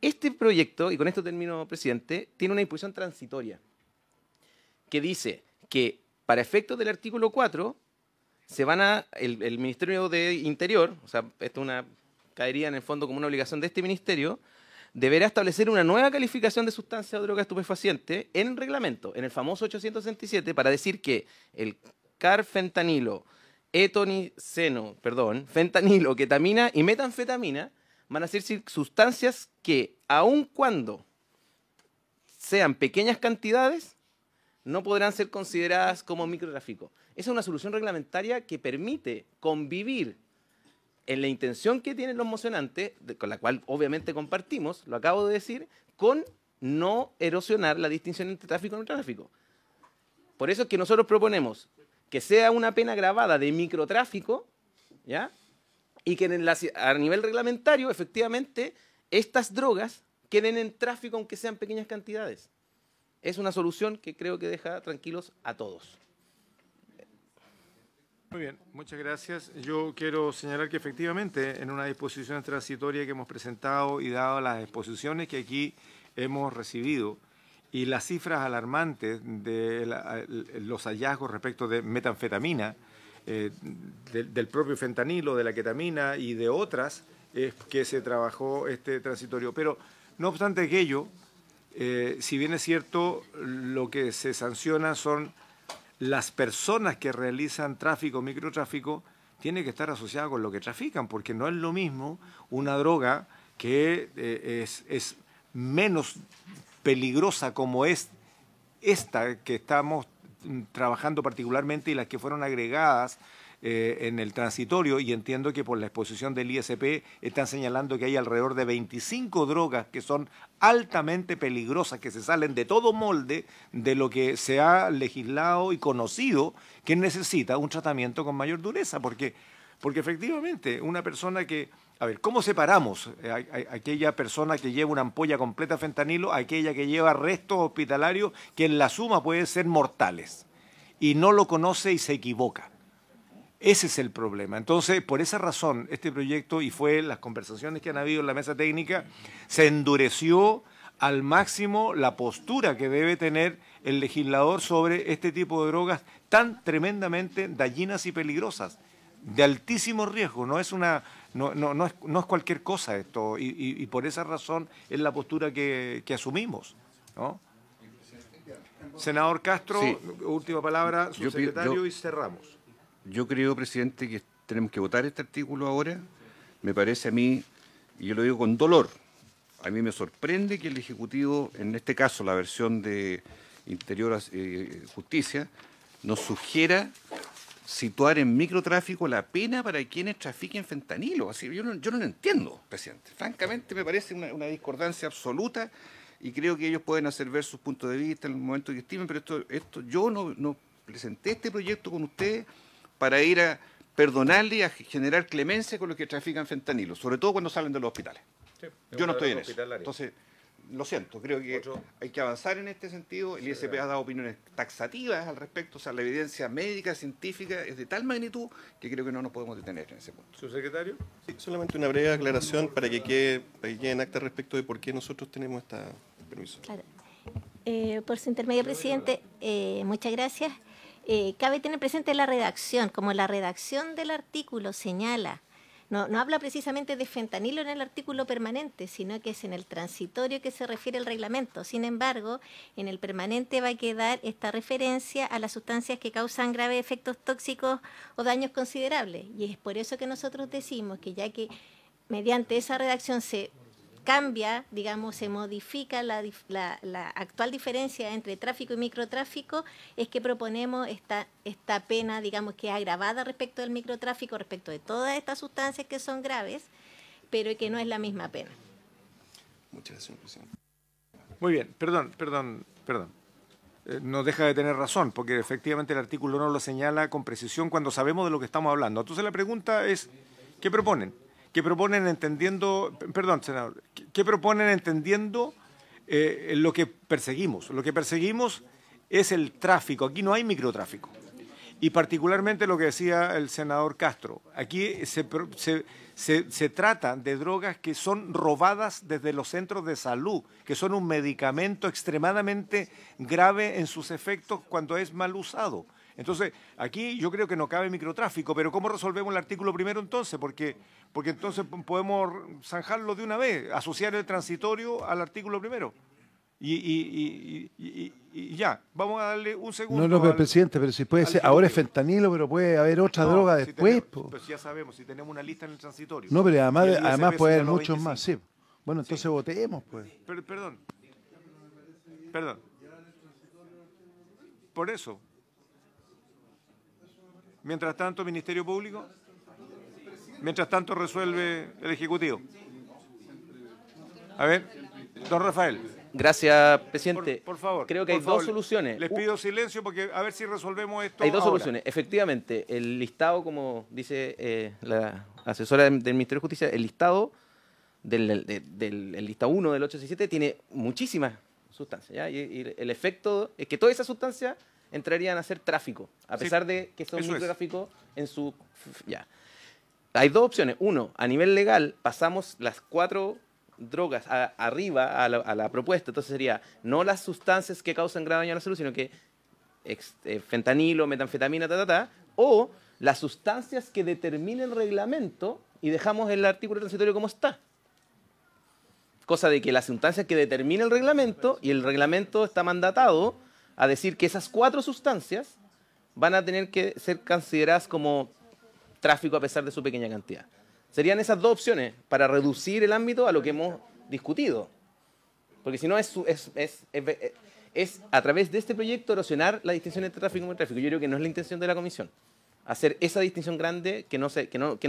Este proyecto, y con esto termino, presidente, tiene una disposición transitoria que dice que para efectos del artículo 4 se van el Ministerio de Interior, o sea, esto caería en el fondo como una obligación de este ministerio, deberá establecer una nueva calificación de sustancia o droga estupefaciente en el reglamento, en el famoso 867, para decir que el carfentanilo, fentanilo, ketamina y metanfetamina van a ser sustancias que, aun cuando sean pequeñas cantidades, no podrán ser consideradas como microtráfico. Esa es una solución reglamentaria que permite convivir en la intención que tienen los mocionantes, con la cual obviamente compartimos, lo acabo de decir, con no erosionar la distinción entre tráfico y microtráfico. Por eso es que nosotros proponemos que sea una pena agravada de microtráfico, ¿ya? Y que a nivel reglamentario, efectivamente, estas drogas queden en tráfico aunque sean pequeñas cantidades. Es una solución que creo que deja tranquilos a todos. Muy bien, muchas gracias. Yo quiero señalar que efectivamente en una disposición transitoria que hemos presentado y dado las exposiciones que aquí hemos recibido y las cifras alarmantes de los hallazgos respecto de metanfetamina, del propio fentanilo, de la ketamina y de otras, es que se trabajó este transitorio. Pero no obstante aquello, si bien es cierto, lo que se sanciona son las personas que realizan tráfico, microtráfico, tiene que estar asociada con lo que trafican, porque no es lo mismo una droga que es menos peligrosa como es esta que estamos trabajando particularmente y las que fueron agregadas en el transitorio, y entiendo que por la exposición del ISP están señalando que hay alrededor de 25 drogas que son altamente peligrosas, que se salen de todo molde de lo que se ha legislado y conocido que necesita un tratamiento con mayor dureza, porque efectivamente una persona que... A ver, ¿cómo separamos aquella persona que lleva una ampolla completa de fentanilo a aquella que lleva restos hospitalarios que en la suma pueden ser mortales y no lo conoce y se equivoca? Ese es el problema. Entonces, por esa razón, este proyecto, y fue las conversaciones que han habido en la mesa técnica, se endureció al máximo la postura que debe tener el legislador sobre este tipo de drogas tan tremendamente dañinas y peligrosas, de altísimo riesgo. No es cualquier cosa esto, y por esa razón es la postura que asumimos, ¿no? Senador Castro, sí. Última palabra, subsecretario, y cerramos. Yo creo, presidente, que tenemos que votar este artículo ahora. Me parece a mí, y yo lo digo con dolor, a mí me sorprende que el Ejecutivo, en este caso la versión de Interior Justicia, nos sugiera situar en microtráfico la pena para quienes trafiquen fentanilo. Así, yo no lo entiendo, presidente. Francamente me parece una discordancia absoluta, y creo que ellos pueden hacer ver sus puntos de vista en el momento que estimen, pero esto yo no presenté este proyecto con ustedes para ir a perdonarle y a generar clemencia con los que trafican fentanilo, sobre todo cuando salen de los hospitales. Sí, yo no estoy en eso. Entonces, lo siento, creo que hay que avanzar en este sentido. El ISP ha dado opiniones taxativas al respecto, o sea, la evidencia médica, científica es de tal magnitud que creo que no nos podemos detener en ese punto. ¿Subsecretario? Sí, solamente una breve aclaración para que quede en acta respecto de por qué nosotros tenemos este permiso. Claro. Por su intermedio, presidente, muchas gracias. Cabe tener presente la redacción, como la redacción del artículo señala, no habla precisamente de fentanilo en el artículo permanente, sino que es en el transitorio que se refiere el reglamento. Sin embargo, en el permanente va a quedar esta referencia a las sustancias que causan graves efectos tóxicos o daños considerables. Y es por eso que nosotros decimos que ya que mediante esa redacción se cambia, digamos, se modifica la actual diferencia entre tráfico y microtráfico, es que proponemos esta pena, digamos, que es agravada respecto del microtráfico, respecto de todas estas sustancias que son graves, pero que no es la misma pena. Muchas gracias, señor presidente. Muy bien, perdón. No deja de tener razón, porque efectivamente el artículo no lo señala con precisión cuando sabemos de lo que estamos hablando. Entonces la pregunta es, ¿qué proponen? ¿Qué proponen entendiendo, perdón, senador, qué proponen entendiendo lo que perseguimos? Lo que perseguimos es el tráfico, aquí no hay microtráfico. Y particularmente lo que decía el senador Castro, aquí se trata de drogas que son robadas desde los centros de salud, que son un medicamento extremadamente grave en sus efectos cuando es mal usado. Entonces, aquí yo creo que no cabe microtráfico, pero ¿cómo resolvemos el artículo primero entonces? Porque entonces podemos zanjarlo de una vez, asociar el transitorio al artículo primero. Y ya, vamos a darle un segundo. No, presidente, pero si puede ser, ahora es fentanilo, pero puede haber otra droga después. Pues ya sabemos, si tenemos una lista en el transitorio. No, pero además puede haber muchos más, sí. Bueno, entonces votemos, pues. Perdón. Por eso. Mientras tanto, Ministerio Público. Mientras tanto, resuelve el Ejecutivo. A ver, don Rafael. Gracias, presidente. Por favor. Creo que hay dos soluciones. Les pido silencio porque a ver si resolvemos esto. Hay dos ahora. soluciones. Efectivamente, el listado, como dice la asesora del Ministerio de Justicia, el listado el listado 1 del 867 tiene muchísimas sustancias, ¿ya? Y el efecto es que todas esas sustancias entrarían a ser tráfico, a pesar de que son microtráfico en su... Ya. Hay dos opciones. Uno, a nivel legal pasamos las 4 drogas arriba a la propuesta. Entonces sería no las sustancias que causan grave daño a la salud, sino que fentanilo, metanfetamina, o las sustancias que determine el reglamento y dejamos el artículo transitorio como está. Cosa de que las sustancias que determine el reglamento, y el reglamento está mandatado a decir que esas 4 sustancias van a tener que ser consideradas como tráfico a pesar de su pequeña cantidad. Serían esas dos opciones para reducir el ámbito a lo que hemos discutido. Porque si no es a través de este proyecto erosionar la distinción entre tráfico y microtráfico. Yo creo que no es la intención de la comisión. Hacer esa distinción grande que creo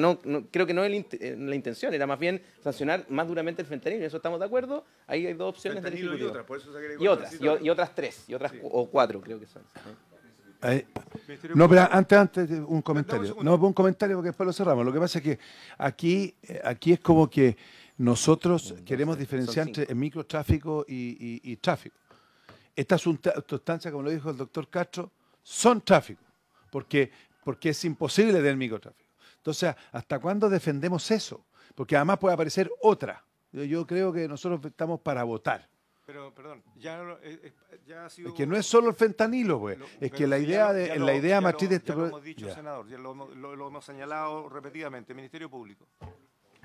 que no es la intención, era más bien sancionar más duramente el fentanilo. En eso estamos de acuerdo. Ahí hay dos opciones del Ejecutivo. Y otras 3, o 4 creo que son. No, pero antes un comentario. No, un comentario porque después lo cerramos. Lo que pasa es que aquí es como que nosotros queremos diferenciar entre microtráfico y tráfico. Estas sustancias, como lo dijo el doctor Castro, son tráfico, porque es imposible tener microtráfico. Entonces, ¿hasta cuándo defendemos eso? Porque además puede aparecer otra. Yo creo que nosotros estamos para votar. Pero, perdón, ya ha sido... Es que no es solo el fentanilo, pues. Es que la idea matriz de este... Ya lo hemos dicho, senador, ya lo hemos señalado repetidamente. Ministerio Público.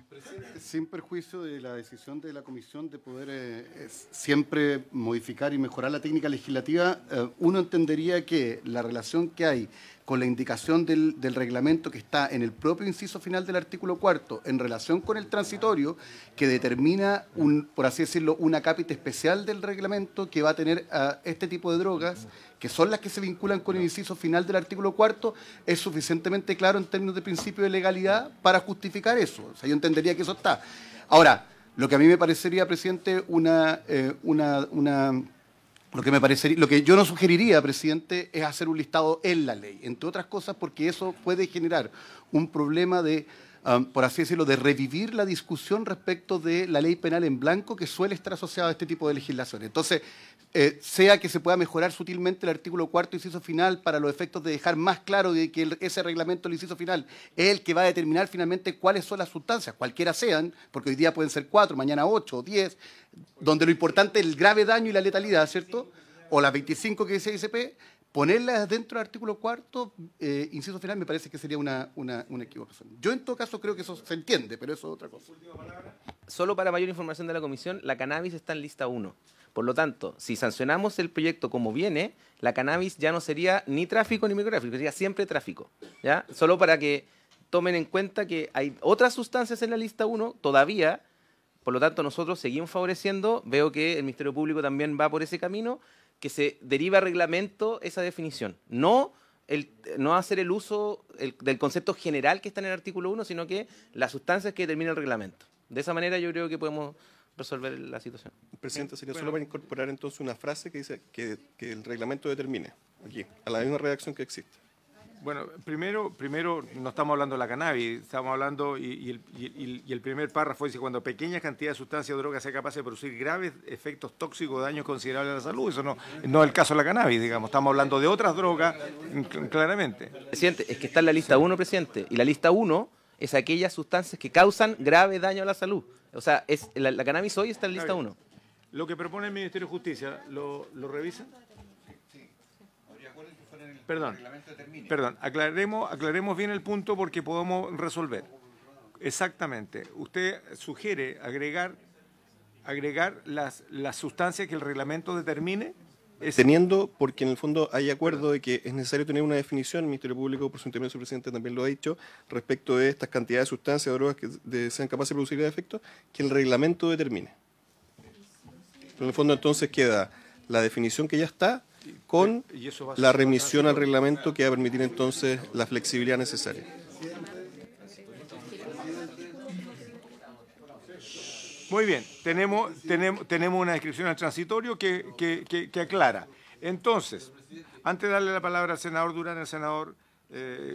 Presidente, sin perjuicio de la decisión de la Comisión de poder siempre modificar y mejorar la técnica legislativa, uno entendería que la relación que hay con la indicación del reglamento que está en el propio inciso final del artículo 4 en relación con el transitorio, que determina, por así decirlo, una cápita especial del reglamento que va a tener este tipo de drogas, que son las que se vinculan con el inciso final del artículo 4, es suficientemente claro en términos de principio de legalidad para justificar eso. O sea, yo entendería que eso está. Ahora, lo que a mí me parecería, presidente, lo que yo no sugeriría, presidente, es hacer un listado en la ley, entre otras cosas porque eso puede generar un problema de, por así decirlo, de revivir la discusión respecto de la ley penal en blanco que suele estar asociada a este tipo de legislación. Entonces, sea que se pueda mejorar sutilmente el artículo 4, inciso final, para los efectos de dejar más claro de que ese reglamento, el inciso final, es el que va a determinar finalmente cuáles son las sustancias, cualquiera sean, porque hoy día pueden ser 4, mañana 8 o 10, donde lo importante es el grave daño y la letalidad, ¿cierto? O las 25 que dice ICP, ponerlas dentro del artículo 4, inciso final, me parece que sería una equivocación. Yo en todo caso creo que eso se entiende, pero eso es otra cosa. Solo para mayor información de la Comisión, la cannabis está en lista 1. Por lo tanto, si sancionamos el proyecto como viene, la cannabis ya no sería ni tráfico ni microtráfico, sería siempre tráfico, ¿ya? Solo para que tomen en cuenta que hay otras sustancias en la lista 1 todavía Por lo tanto, nosotros seguimos favoreciendo, veo que el Ministerio Público también va por ese camino, que se deriva a reglamento esa definición. No hacer el uso del concepto general que está en el artículo 1, sino que las sustancias que determina el reglamento. De esa manera yo creo que podemos resolver la situación. Presidente, sería solo para incorporar entonces una frase que dice que el reglamento determine, aquí, a la misma redacción que existe. Bueno, primero no estamos hablando de la cannabis, estamos hablando, y el primer párrafo dice, cuando pequeñas cantidades de sustancias o drogas sean capaces de producir graves efectos tóxicos o daños considerables a la salud. Eso no es el caso de la cannabis, digamos. Estamos hablando de otras drogas, claramente. Presidente, es que está en la lista 1, presidente, y la lista 1 es aquellas sustancias que causan grave daño a la salud. O sea, la cannabis hoy está en la lista 1. Lo que propone el Ministerio de Justicia, ¿lo revisan? Perdón, aclaremos bien el punto porque podemos resolver. Exactamente. Usted sugiere agregar las sustancias que el reglamento determine. Teniendo, porque en el fondo hay acuerdo de que es necesario tener una definición, el Ministerio Público, por su intermedio, su presidente también lo ha dicho, respecto de estas cantidades de sustancias o drogas que sean capaces de producir efectos, que el reglamento determine. Pero en el fondo entonces queda la definición que ya está, con la remisión al reglamento que va a permitir entonces la flexibilidad necesaria. Muy bien, tenemos una descripción al transitorio que aclara. Entonces, antes de darle la palabra al senador Durán, al senador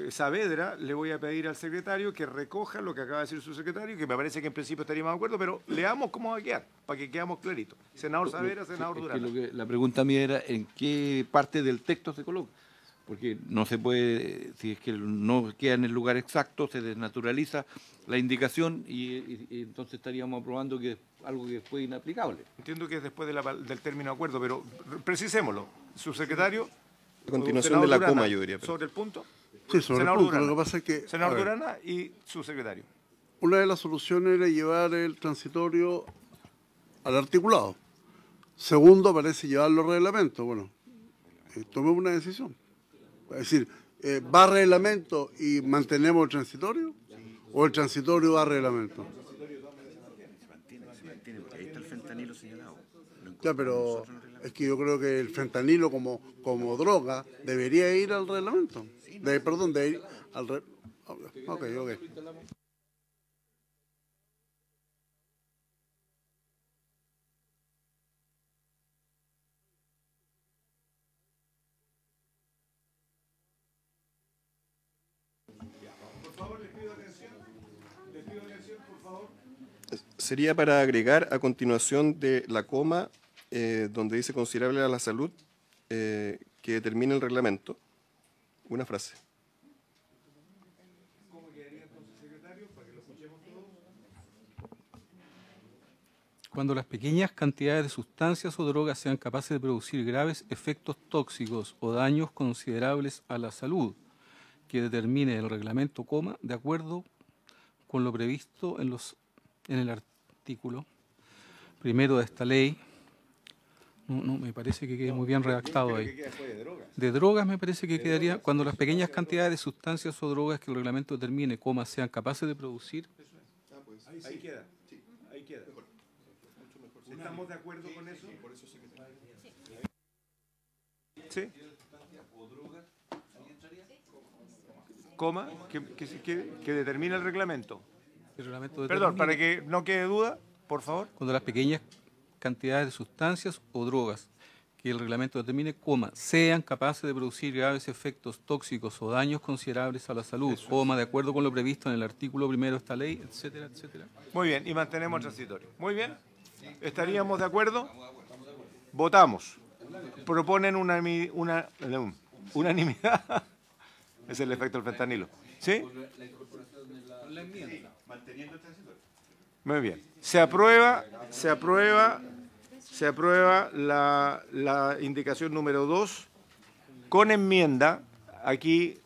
Saavedra, le voy a pedir al secretario que recoja lo que acaba de decir su secretario, que me parece que en principio estaríamos de acuerdo, pero leamos cómo va a quedar, para que quedemos claritos. Senador Saavedra, senador Durán. La pregunta mía era en qué parte del texto se coloca, porque no se puede, si es que no queda en el lugar exacto, se desnaturaliza la indicación y entonces estaríamos aprobando que algo que fue inaplicable. Entiendo que es después del término de acuerdo, pero precisémoslo. Su secretario. A continuación de la coma, yo diría. ¿Sobre el punto? Sí, sobre el punto. Lo que pasa es que... Senador Durana y su secretario. Una de las soluciones era llevar el transitorio al articulado. Segundo, parece llevarlo al reglamento. Bueno, tomemos una decisión. Es decir, ¿va a reglamento y mantenemos el transitorio? ¿O el transitorio va a reglamento? Se mantiene, porque ahí está el fentanilo señalado. Ya, pero es que yo creo que el fentanilo como droga debería ir al reglamento. Debe ir al reglamento. Ok. Sería para agregar a continuación de la coma, donde dice considerable a la salud, que determine el reglamento, una frase. ¿Cómo quedaría entonces, secretario, para que lo escuchemos todos? Cuando las pequeñas cantidades de sustancias o drogas sean capaces de producir graves efectos tóxicos o daños considerables a la salud, que determine el reglamento, de acuerdo con lo previsto en el artículo primero de esta ley. No, me parece que quede muy bien redactado ahí. De drogas me parece que quedaría cuando las pequeñas cantidades de sustancias o drogas que el reglamento determine, sean capaces de producir. Ahí queda. ¿Estamos de acuerdo con eso? ¿Sí? Coma, que determina el reglamento. Perdón, para que no quede duda, por favor. Cuando las pequeñas cantidades de sustancias o drogas que el reglamento determine, sean capaces de producir graves efectos tóxicos o daños considerables a la salud, de acuerdo con lo previsto en el artículo primero de esta ley, etcétera, etcétera. Muy bien, y mantenemos el transitorio. Muy bien, ¿estaríamos de acuerdo? Votamos. Proponen unanimidad. Es el efecto del fentanilo. ¿Sí? Muy bien. Se aprueba la indicación número 2 con enmienda aquí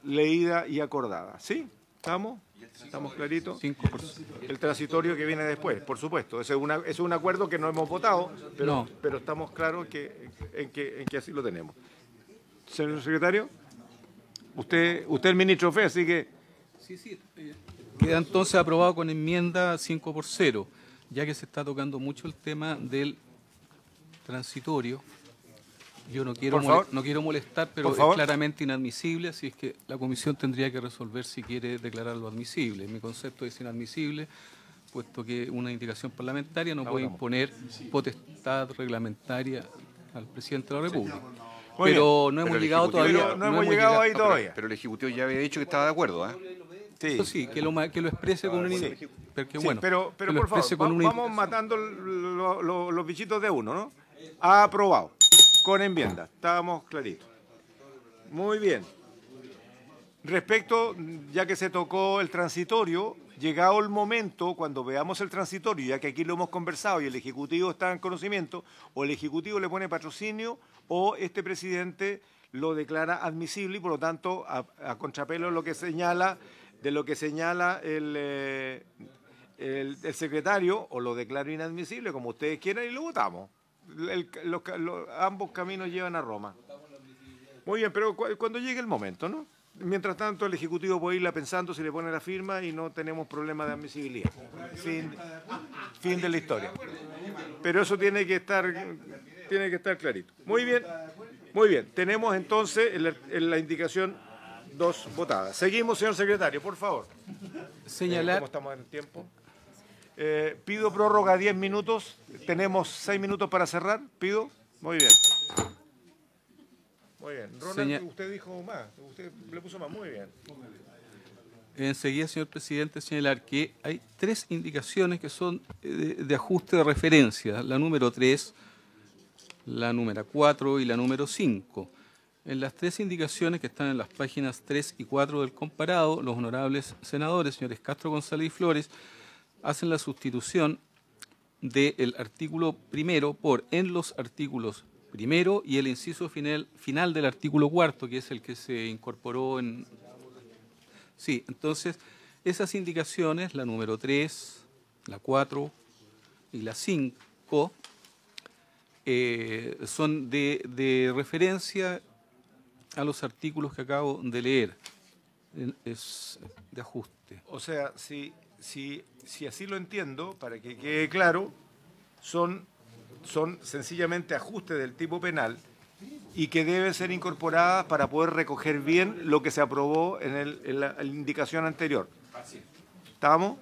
leída y acordada. ¿Sí? ¿Estamos claritos? 5%. El transitorio que viene después, por supuesto. Es un acuerdo que no hemos votado, pero estamos claros en que así lo tenemos. Señor secretario, usted es el ministro FE, así que... Sí. Queda entonces aprobado con enmienda 5-0. ya que se está tocando mucho el tema del transitorio, yo no quiero, no quiero molestar, pero es claramente inadmisible, así es que la comisión tendría que resolver si quiere declararlo admisible. Mi concepto es inadmisible, puesto que una indicación parlamentaria no puede imponer potestad reglamentaria al presidente de la República. Pero no hemos llegado todavía. No hemos llegado ahí todavía. Pero el Ejecutivo ya había dicho que estaba de acuerdo, ¿eh? Sí. Eso sí, que lo exprese con un... Pero por favor, vamos matando los bichitos de uno, ¿no? Aprobado. Con enmienda. Estábamos claritos. Muy bien. Respecto, ya que se tocó el transitorio, llegado el momento, cuando veamos el transitorio, ya que aquí lo hemos conversado y el Ejecutivo está en conocimiento, o el Ejecutivo le pone patrocinio, o este presidente lo declara admisible y por lo tanto a contrapelo lo que señala, de lo que señala el secretario, o lo declaro inadmisible, como ustedes quieran, y lo votamos. Ambos caminos llevan a Roma. Muy bien, pero cuando llegue el momento, ¿no? Mientras tanto, el Ejecutivo puede irla pensando si le pone la firma y no tenemos problema de admisibilidad. Fin de la historia. Pero eso tiene que estar clarito. Muy bien, muy bien. Tenemos entonces la indicación 2 votadas. Seguimos, señor secretario, por favor. Señalar. ¿Cómo estamos en el tiempo? Pido prórroga 10 minutos. Tenemos 6 minutos para cerrar. Pido. Muy bien. Muy bien. Ronald, usted dijo más. Usted le puso más. Muy bien. Enseguida, señor presidente, señalar que hay 3 indicaciones que son de ajuste de referencia. La número 3, la número 4 y la número 5. En las 3 indicaciones que están en las páginas 3 y 4 del comparado, los honorables senadores, señores Castro, González y Flores, hacen la sustitución del artículo primero por en los artículos primero y el inciso final del artículo cuarto, que es el que se incorporó en... Sí, entonces, esas indicaciones, la número 3, la 4 y la 5, son de referencia a los artículos que acabo de leer. Es de ajuste. O sea, si así lo entiendo, para que quede claro, son sencillamente ajustes del tipo penal y que deben ser incorporadas para poder recoger bien lo que se aprobó en la indicación anterior. ¿Estamos?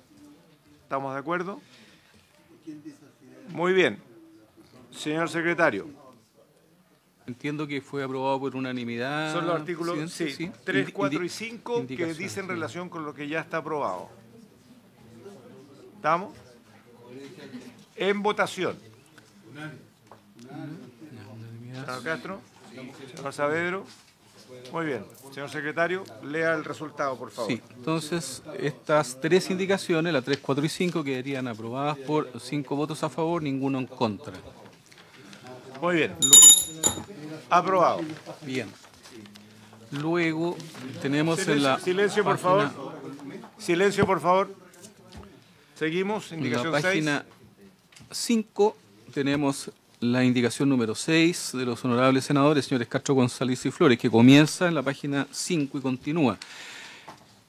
¿Estamos de acuerdo? Muy bien. Señor secretario. Entiendo que fue aprobado por unanimidad. Son los artículos 3, 4 y 5 que dicen relación con lo que ya está aprobado. ¿Estamos? En votación. Señor Castro, señor Saavedra. Muy bien. Señor secretario, lea el resultado, por favor. Sí, entonces estas 3 indicaciones, la 3, 4 y 5, quedarían aprobadas por 5 votos a favor, ninguno en contra. Muy bien. Aprobado. Bien. Luego tenemos en la silencio, por favor. Silencio, por favor. Seguimos. Indicación 6. En la página 5 tenemos la indicación número 6 de los honorables senadores, señores Castro, González y Flores, que comienza en la página 5 y continúa.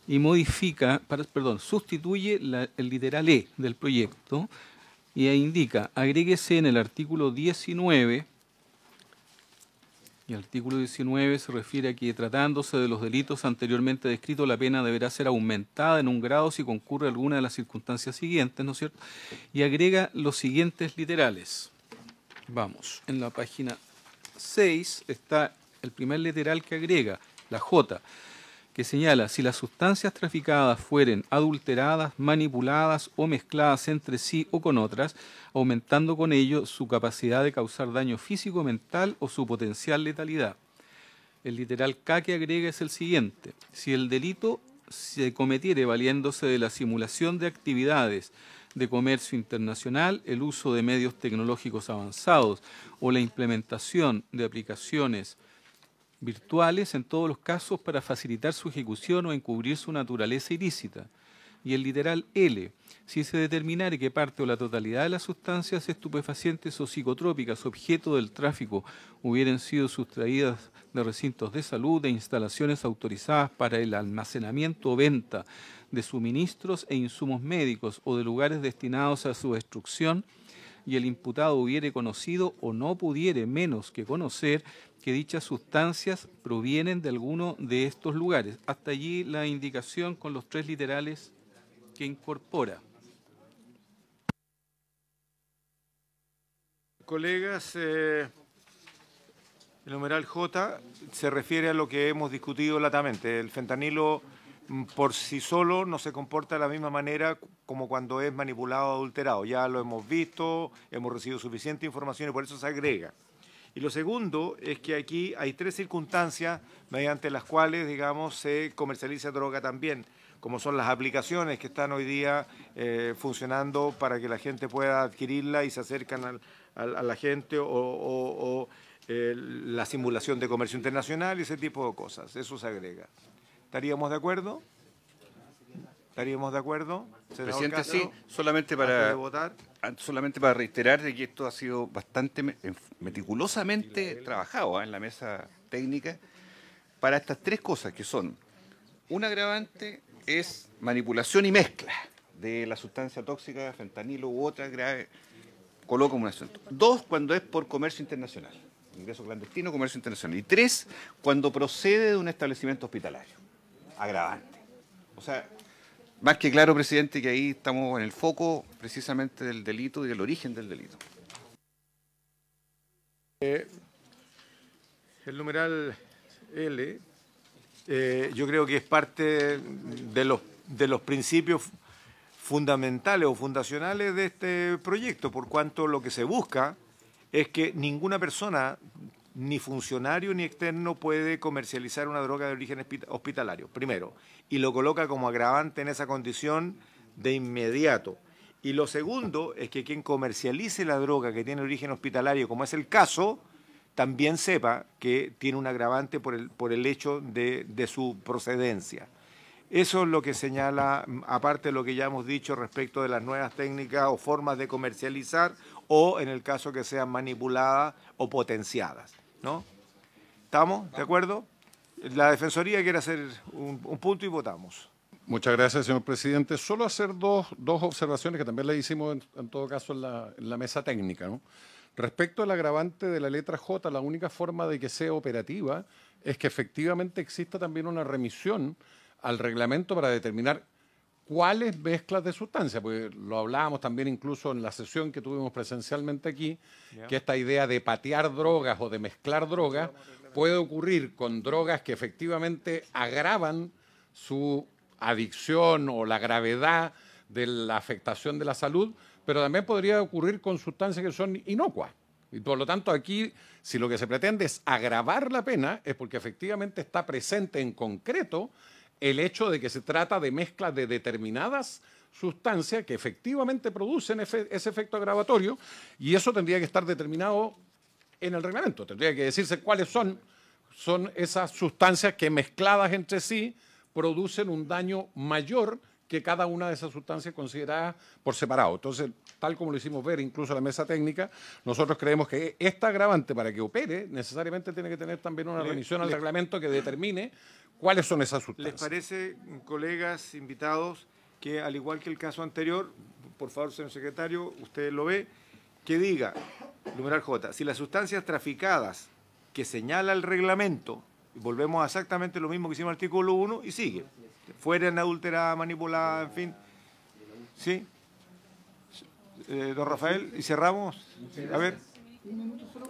Y modifica, sustituye el literal E del proyecto y ahí indica, agréguese en el artículo 19. Y el artículo 19 se refiere a que, tratándose de los delitos anteriormente descritos, la pena deberá ser aumentada en un grado si concurre alguna de las circunstancias siguientes, ¿no es cierto? Y agrega los siguientes literales. Vamos, en la página 6 está el primer literal que agrega, la J, que señala, si las sustancias traficadas fueren adulteradas, manipuladas o mezcladas entre sí o con otras, aumentando con ello su capacidad de causar daño físico, mental o su potencial letalidad. El literal K que agrega es el siguiente, si el delito se cometiere valiéndose de la simulación de actividades de comercio internacional, el uso de medios tecnológicos avanzados o la implementación de aplicaciones virtuales, en todos los casos para facilitar su ejecución o encubrir su naturaleza ilícita. Y el literal L. Si se determinare que parte o la totalidad de las sustancias estupefacientes o psicotrópicas objeto del tráfico hubieran sido sustraídas de recintos de salud, de instalaciones autorizadas para el almacenamiento o venta de suministros e insumos médicos o de lugares destinados a su destrucción, y el imputado hubiere conocido o no pudiere menos que conocer que dichas sustancias provienen de alguno de estos lugares. Hasta allí la indicación con los 3 literales que incorpora. Colegas, el numeral J se refiere a lo que hemos discutido latamente. El fentanilo por sí solo no se comporta de la misma manera como cuando es manipulado o adulterado. Ya lo hemos visto, hemos recibido suficiente información y por eso se agrega. Y lo segundo es que aquí hay 3 circunstancias mediante las cuales, digamos, se comercializa droga también, como son las aplicaciones que están hoy día funcionando para que la gente pueda adquirirla y se acercan a la gente, o la simulación de comercio internacional y ese tipo de cosas. Eso se agrega. ¿Estaríamos de acuerdo? ¿Estaríamos de acuerdo? Presidente, sí, solamente para reiterar de que esto ha sido bastante meticulosamente trabajado en la mesa técnica para estas 3 cosas que son: un agravante es manipulación y mezcla de la sustancia tóxica, fentanilo u otra grave, coloca un asunto. 2, cuando es por comercio internacional, ingreso clandestino, comercio internacional. Y 3, cuando procede de un establecimiento hospitalario, agravante. O sea, más que claro, presidente, que ahí estamos en el foco precisamente del delito y del origen del delito. El numeral L, yo creo que es parte de los principios fundamentales o fundacionales de este proyecto, por cuanto lo que se busca es que ninguna persona, ni funcionario ni externo, puede comercializar una droga de origen hospitalario, primero, y lo coloca como agravante en esa condición de inmediato. Y lo segundo es que quien comercialice la droga que tiene origen hospitalario, como es el caso, también sepa que tiene un agravante por el hecho de su procedencia. Eso es lo que señala, aparte de lo que ya hemos dicho respecto de las nuevas técnicas o formas de comercializar, o en el caso que sean manipuladas o potenciadas, ¿no? ¿Estamos de acuerdo? La Defensoría quiere hacer un punto y votamos. Muchas gracias, señor presidente. Solo hacer dos observaciones que también le hicimos en todo caso en la mesa técnica, ¿no? Respecto al agravante de la letra J, la única forma de que sea operativa es que efectivamente exista también una remisión al reglamento para determinar cuáles mezclas de sustancias, porque lo hablábamos también incluso en la sesión que tuvimos presencialmente aquí, que esta idea de patear drogas o de mezclar drogas puede ocurrir con drogas que efectivamente agravan su adicción o la gravedad de la afectación de la salud, pero también podría ocurrir con sustancias que son inocuas. Y por lo tanto aquí, si lo que se pretende es agravar la pena, es porque efectivamente está presente en concreto el hecho de que se trata de mezclas de determinadas sustancias que efectivamente producen ese efecto agravatorio, y eso tendría que estar determinado en el reglamento. Tendría que decirse cuáles son esas sustancias que mezcladas entre sí producen un daño mayor que cada una de esas sustancias consideradas por separado. Entonces, tal como lo hicimos ver incluso en la mesa técnica, nosotros creemos que esta agravante, para que opere, necesariamente tiene que tener también una remisión al reglamento que determine cuáles son esas sustancias. ¿Les parece, colegas invitados, que al igual que el caso anterior, por favor, señor secretario, usted lo ve, que diga, numeral J, si las sustancias traficadas que señala el reglamento, y volvemos a exactamente lo mismo que hicimos en el artículo 1 y sigue, fueran adulteradas, manipuladas, en fin, ¿sí? Don Rafael, y cerramos, a ver.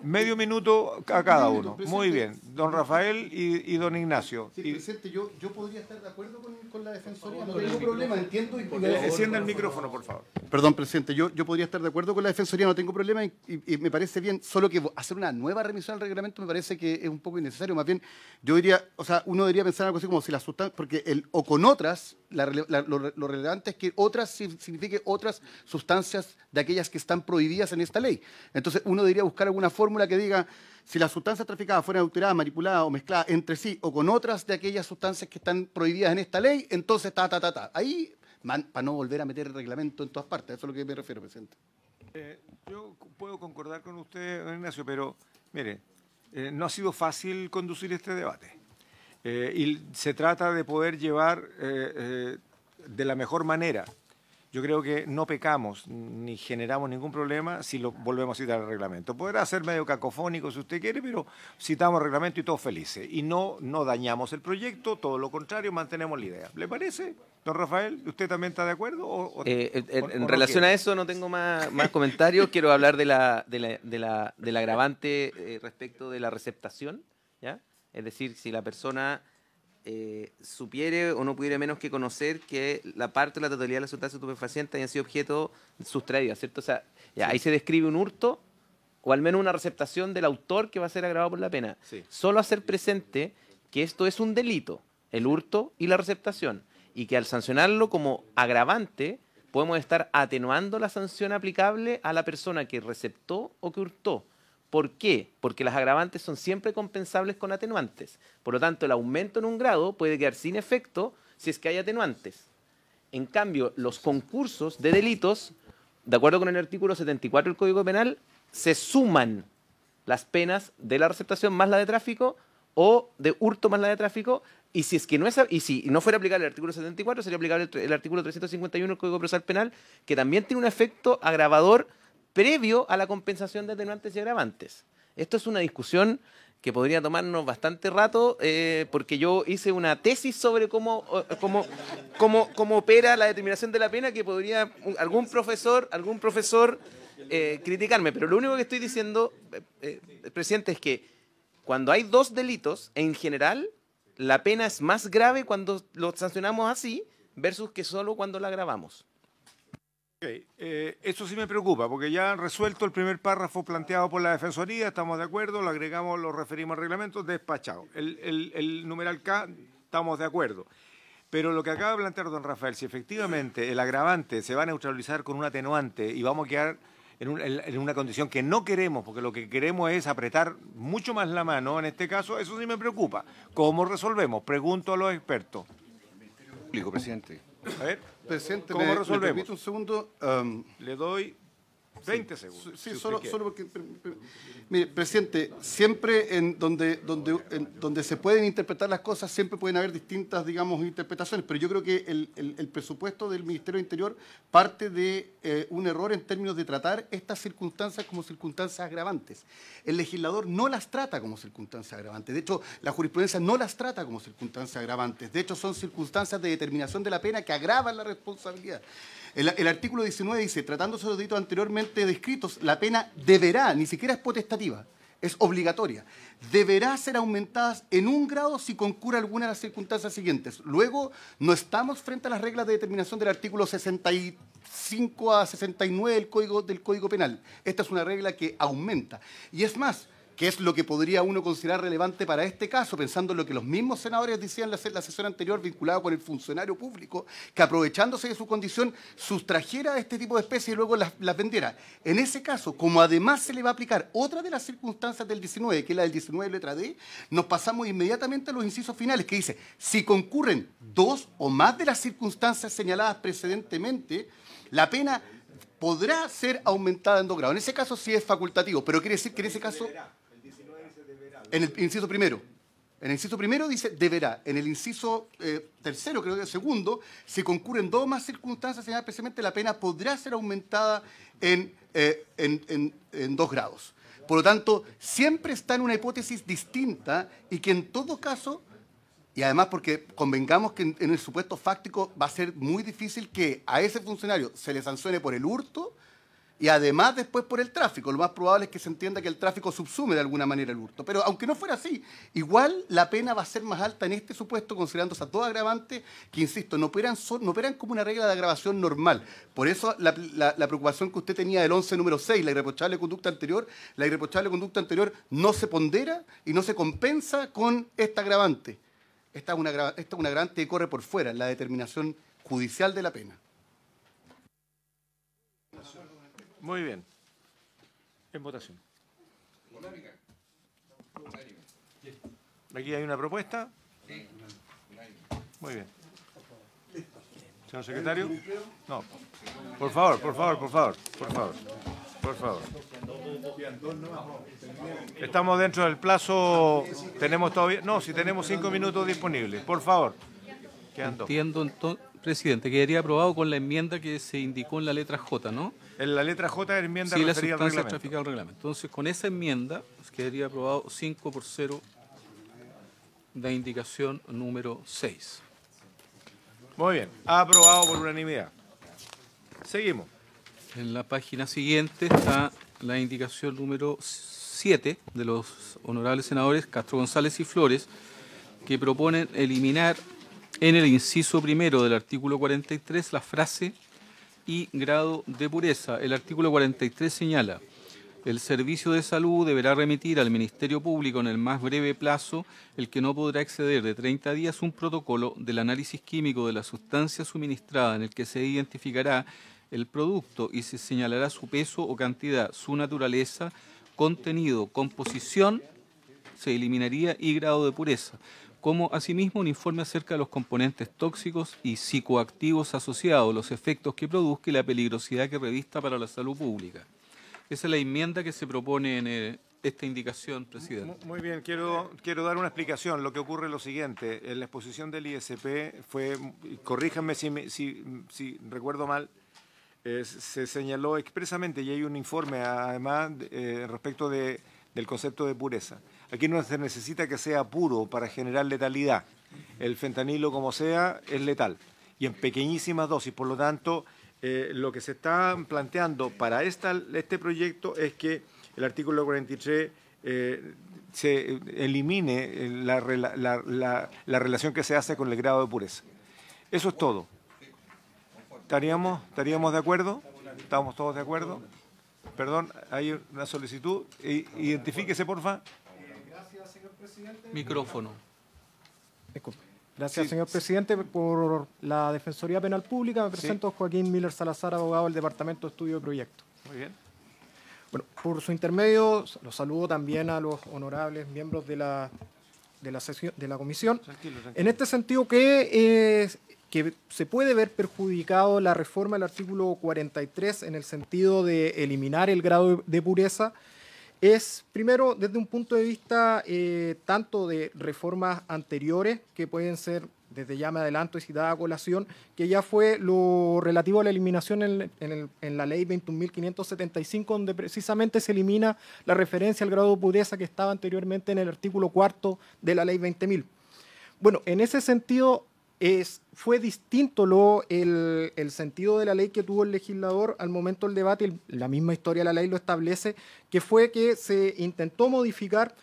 Medio minuto a cada uno. Muy bien. Don Rafael y don Ignacio. Sí, presidente, yo podría estar de acuerdo con la Defensoría, no tengo problema, entiendo. Encienda el micrófono, por favor. Perdón, presidente, yo podría estar de acuerdo con la Defensoría, no tengo problema y me parece bien, solo que hacer una nueva remisión al reglamento me parece que es un poco innecesario. Más bien, yo diría, o sea, uno debería pensar algo así como si las sustancias, porque o con otras, lo relevante es que otras signifique otras sustancias de aquellas que están prohibidas en esta ley. Entonces, uno debería buscar alguna fórmula que diga, si las sustancias traficadas fueran adulteradas, manipuladas o mezcladas entre sí o con otras de aquellas sustancias que están prohibidas en esta ley, entonces Ahí para no volver a meter el reglamento en todas partes. Eso es lo que me refiero, presidente. Yo puedo concordar con usted, don Ignacio, pero mire, no ha sido fácil conducir este debate. Y se trata de poder llevar de la mejor manera. Yo creo que no pecamos ni generamos ningún problema si lo volvemos a citar al reglamento. Podrá ser medio cacofónico si usted quiere, pero citamos el reglamento y todos felices. Y no dañamos el proyecto, todo lo contrario, mantenemos la idea. ¿Le parece, don Rafael? ¿Usted también está de acuerdo? En relación a eso no tengo más comentarios. Quiero hablar del agravante respecto de la receptación, ¿ya? Es decir, si la persona supiere o no pudiera menos que conocer que la parte o la totalidad de la sustancia estupefaciente hayan sido objeto sustraído, ¿cierto? O sea, ya, ahí se describe un hurto o al menos una receptación del autor que va a ser agravado por la pena. Sí. Solo hacer presente que esto es un delito, el hurto y la receptación, y que al sancionarlo como agravante podemos estar atenuando la sanción aplicable a la persona que receptó o que hurtó. ¿Por qué? Porque las agravantes son siempre compensables con atenuantes. Por lo tanto, el aumento en un grado puede quedar sin efecto si es que hay atenuantes. En cambio, los concursos de delitos, de acuerdo con el artículo 74 del Código Penal, se suman las penas de la receptación más la de tráfico o de hurto más la de tráfico, y si es que si no fuera aplicable el artículo 74, sería aplicable el artículo 351 del Código Procesal Penal, que también tiene un efecto agravador previo a la compensación de atenuantes y agravantes. Esto es una discusión que podría tomarnos bastante rato, porque yo hice una tesis sobre cómo opera la determinación de la pena, que podría algún profesor criticarme. Pero lo único que estoy diciendo, presidente, es que cuando hay dos delitos, en general, la pena es más grave cuando lo sancionamos así versus que solo cuando la agravamos. Okay. Eso sí me preocupa, porque ya han resuelto el primer párrafo planteado por la Defensoría, estamos de acuerdo, lo agregamos, lo referimos al reglamento, despachado. El numeral K, estamos de acuerdo. Pero lo que acaba de plantear don Rafael, si efectivamente el agravante se va a neutralizar con un atenuante y vamos a quedar en una condición que no queremos, porque lo que queremos es apretar mucho más la mano, en este caso, eso sí me preocupa. ¿Cómo resolvemos? Pregunto a los expertos. Público, presidente. A ver, presidente, ¿cómo resolvemos? ¿me permite un segundo? Le doy 20 segundos. Sí, si solo usted porque... Mire, presidente, siempre en donde se pueden interpretar las cosas, siempre pueden haber distintas, digamos, interpretaciones, pero yo creo que el presupuesto del Ministerio del Interior parte de un error en términos de tratar estas circunstancias como circunstancias agravantes. El legislador no las trata como circunstancias agravantes. De hecho, la jurisprudencia no las trata como circunstancias agravantes. De hecho, son circunstancias de determinación de la pena que agravan la responsabilidad. El artículo 19 dice, tratándose de los delitos anteriormente descritos, la pena deberá, ni siquiera es potestativa, es obligatoria, deberá ser aumentada en un grado si concurre alguna de las circunstancias siguientes. Luego, no estamos frente a las reglas de determinación del artículo 65 a 69 del Código Penal. Esta es una regla que aumenta. Y es más, ¿qué es lo que podría uno considerar relevante para este caso? Pensando en lo que los mismos senadores decían en la sesión anterior vinculado con el funcionario público, que aprovechándose de su condición sustrajera este tipo de especies y luego las vendiera. En ese caso, como además se le va a aplicar otra de las circunstancias del 19, que es la del 19 letra D, nos pasamos inmediatamente a los incisos finales, que dice, si concurren dos o más de las circunstancias señaladas precedentemente, la pena podrá ser aumentada en 2 grados. En ese caso sí es facultativo, pero quiere decir que en ese caso... En el inciso primero. En el inciso primero dice deberá. En el inciso tercero, creo que el segundo, si concurren 2 o más circunstancias señaladas precisamente, la pena podrá ser aumentada en 2 grados. Por lo tanto, siempre está en una hipótesis distinta y que en todo caso, y además porque convengamos que en el supuesto fáctico va a ser muy difícil que a ese funcionario se le sancione por el hurto y además después por el tráfico. Lo más probable es que se entienda que el tráfico subsume de alguna manera el hurto. Pero aunque no fuera así, igual la pena va a ser más alta en este supuesto, considerando esas 2 agravantes que, insisto, no operan como una regla de agravación normal. Por eso la preocupación que usted tenía del 11 número 6, la irreprochable conducta anterior no se pondera y no se compensa con esta agravante. Esta es una agravante que corre por fuera, la determinación judicial de la pena. Muy bien. En votación. Aquí hay una propuesta. Muy bien. Señor secretario. No. Por favor, por favor, por favor, por favor. Por favor. Estamos dentro del plazo. Tenemos todavía. No, si tenemos 5 minutos disponibles. Por favor. Quedan 2. Entiendo, entonces, presidente, quedaría aprobado con la enmienda que se indicó en la letra J, ¿no? En la letra J es enmienda sí, referida al reglamento. Traficada al reglamento. Entonces, con esa enmienda quedaría aprobado 5-0 de indicación número 6. Muy bien, aprobado por unanimidad. Seguimos. En la página siguiente está la indicación número 7 de los honorables senadores Castro González y Flores, que proponen eliminar en el inciso primero del artículo 43 la frase y grado de pureza. El artículo 43 señala: el Servicio de Salud deberá remitir al Ministerio Público en el más breve plazo, el que no podrá exceder de 30 días, un protocolo del análisis químico de la sustancia suministrada en el que se identificará el producto y se señalará su peso o cantidad, su naturaleza, contenido, composición, se eliminaría, y grado de pureza, como asimismo un informe acerca de los componentes tóxicos y psicoactivos asociados, los efectos que produzca y la peligrosidad que revista para la salud pública. Esa es la enmienda que se propone en esta indicación, presidente. Muy bien, quiero dar una explicación. Lo que ocurre es lo siguiente. En la exposición del ISP fue, corríjanme si recuerdo mal, se señaló expresamente, y hay un informe además respecto del concepto de pureza. Aquí no se necesita que sea puro para generar letalidad. El fentanilo, como sea, es letal y en pequeñísimas dosis. Por lo tanto, lo que se está planteando para este proyecto es que el artículo 43 se elimine la relación que se hace con el grado de pureza. Eso es todo. ¿Estaríamos de acuerdo? ¿Estamos todos de acuerdo? Perdón, hay una solicitud. Identifíquese, porfa. Gracias, señor presidente. Micrófono. Disculpe. Gracias, señor presidente. Por la Defensoría Penal Pública me presento Joaquín Miller Salazar, abogado del Departamento de Estudio de Proyectos. Muy bien. Bueno, por su intermedio, los saludo también a los honorables miembros de la comisión. Tranquilo. En este sentido, que se puede ver perjudicado la reforma del artículo 43 en el sentido de eliminar el grado de pureza, es primero desde un punto de vista tanto de reformas anteriores, que pueden ser, desde ya me adelanto y citada a colación, que ya fue lo relativo a la eliminación en la ley 21.575, donde precisamente se elimina la referencia al grado de pureza que estaba anteriormente en el artículo 4 de la ley 20.000. Bueno, en ese sentido fue distinto el sentido de la ley que tuvo el legislador al momento del debate. La misma historia de la ley lo establece, que fue que se intentó modificar,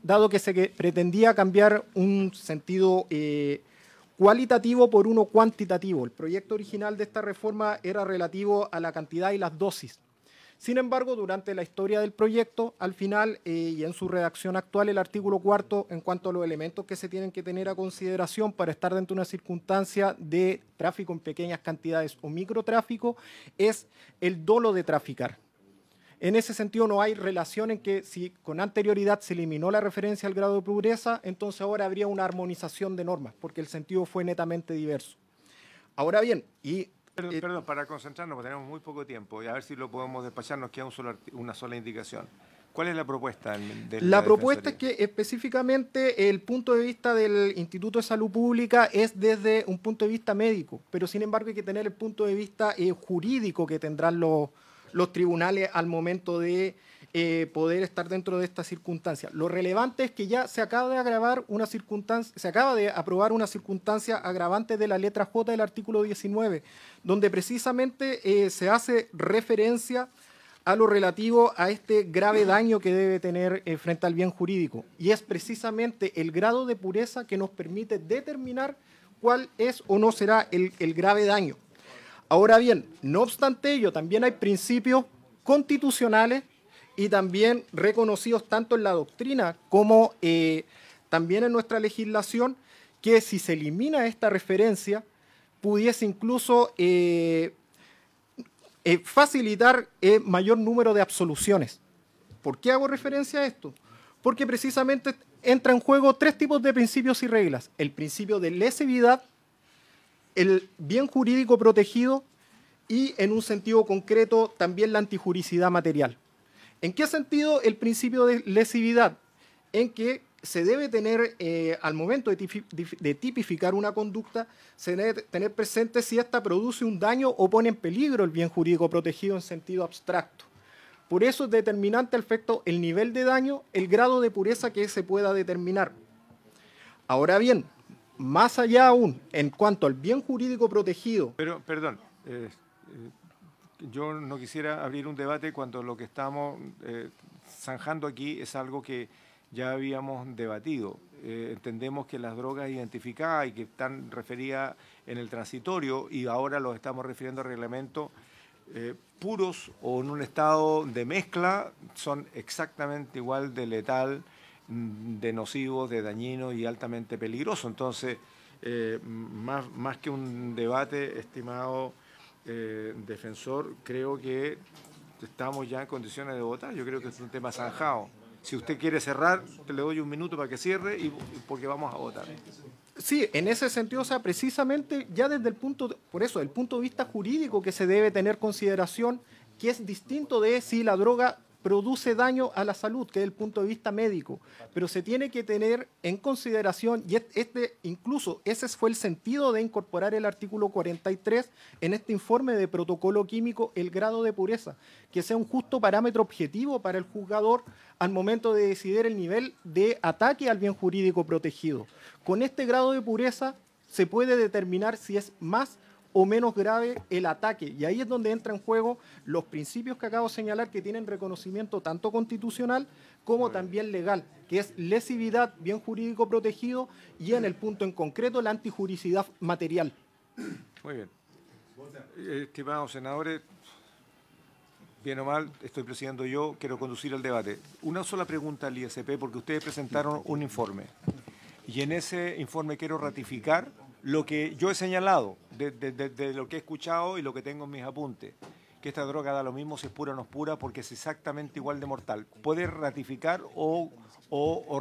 dado que se pretendía cambiar un sentido cualitativo por uno cuantitativo. El proyecto original de esta reforma era relativo a la cantidad y las dosis. Sin embargo, durante la historia del proyecto, al final y en su redacción actual, el artículo 4, en cuanto a los elementos que se tienen que tener a consideración para estar dentro de una circunstancia de tráfico en pequeñas cantidades o microtráfico, es el dolo de traficar. En ese sentido, no hay relación en que si con anterioridad se eliminó la referencia al grado de pureza, entonces ahora habría una armonización de normas, porque el sentido fue netamente diverso. Ahora bien, Perdón, para concentrarnos, porque tenemos muy poco tiempo y a ver si lo podemos despachar, nos queda una sola indicación. ¿Cuál es la propuesta? La propuesta es que específicamente el punto de vista del Instituto de Salud Pública es desde un punto de vista médico, pero sin embargo hay que tener el punto de vista jurídico que tendrán los tribunales al momento de poder estar dentro de esta circunstancia. Lo relevante es que ya se acaba de aprobar una circunstancia agravante de la letra J del artículo 19, donde precisamente se hace referencia a lo relativo a este grave daño que debe tener frente al bien jurídico. Y es precisamente el grado de pureza que nos permite determinar cuál es o no será el grave daño. Ahora bien, no obstante ello, también hay principios constitucionales y también reconocidos tanto en la doctrina como también en nuestra legislación, que si se elimina esta referencia, pudiese incluso facilitar mayor número de absoluciones. ¿Por qué hago referencia a esto? Porque precisamente entra en juego tres tipos de principios y reglas. El principio de lesividad, el bien jurídico protegido y, en un sentido concreto, también la antijuricidad material. ¿En qué sentido el principio de lesividad? En que se debe tener, al momento de tipificar una conducta, se debe tener presente si ésta produce un daño o pone en peligro el bien jurídico protegido en sentido abstracto. Por eso es determinante al efecto el nivel de daño, el grado de pureza que se pueda determinar. Ahora bien, más allá aún, en cuanto al bien jurídico protegido... Pero, perdón, yo no quisiera abrir un debate cuando lo que estamos zanjando aquí es algo que ya habíamos debatido. Entendemos que las drogas identificadas y que están referidas en el transitorio y ahora los estamos refiriendo a reglamentos puros o en un estado de mezcla son exactamente igual de letal, de nocivo, de dañino y altamente peligroso. Entonces, más que un debate, estimado defensor, creo que estamos ya en condiciones de votar. Yo creo que es un tema zanjado. Si usted quiere cerrar, te le doy un minuto para que cierre y porque vamos a votar. Sí, en ese sentido, o sea, precisamente ya desde el punto, por eso, el punto de vista jurídico que se debe tener consideración, que es distinto de si la droga produce daño a la salud, que es el punto de vista médico, pero se tiene que tener en consideración, y incluso ese fue el sentido de incorporar el artículo 43 en este informe de protocolo químico, el grado de pureza, que sea un justo parámetro objetivo para el juzgador al momento de decidir el nivel de ataque al bien jurídico protegido. Con este grado de pureza se puede determinar si es más o menos grave el ataque. Y ahí es donde entra en juego los principios que acabo de señalar que tienen reconocimiento tanto constitucional como también legal, que es lesividad, bien jurídico protegido y en el punto en concreto la antijuricidad material. Muy bien. Estimados senadores, bien o mal, estoy presidiendo yo, quiero conducir el debate. Una sola pregunta al ISP, porque ustedes presentaron un informe. Y en ese informe quiero ratificar lo que yo he señalado, de lo que he escuchado y lo que tengo en mis apuntes, que esta droga da lo mismo si es pura o no es pura, porque es exactamente igual de mortal. ¿Puede ratificar o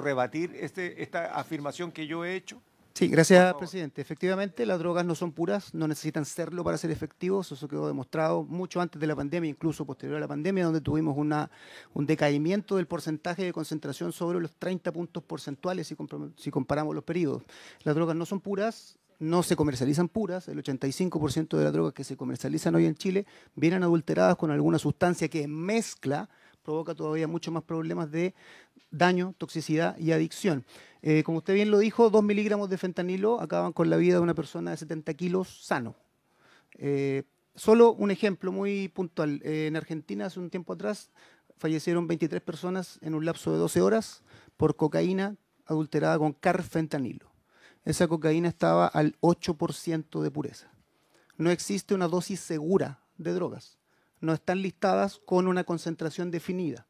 rebatir esta afirmación que yo he hecho? Sí, gracias, presidente. Efectivamente, las drogas no son puras, no necesitan serlo para ser efectivos. Eso quedó demostrado mucho antes de la pandemia, incluso posterior a la pandemia, donde tuvimos un decaimiento del porcentaje de concentración sobre los 30 puntos porcentuales si comparamos los periodos. Las drogas no son puras, no se comercializan puras. El 85% de las drogas que se comercializan hoy en Chile vienen adulteradas con alguna sustancia que mezcla, provoca todavía mucho más problemas de daño, toxicidad y adicción. Como usted bien lo dijo, 2 miligramos de fentanilo acaban con la vida de una persona de 70 kilos sano. Solo un ejemplo muy puntual. En Argentina, hace un tiempo atrás, fallecieron 23 personas en un lapso de 12 horas por cocaína adulterada con carfentanilo. Esa cocaína estaba al 8% de pureza. No existe una dosis segura de drogas. No están listadas con una concentración definida.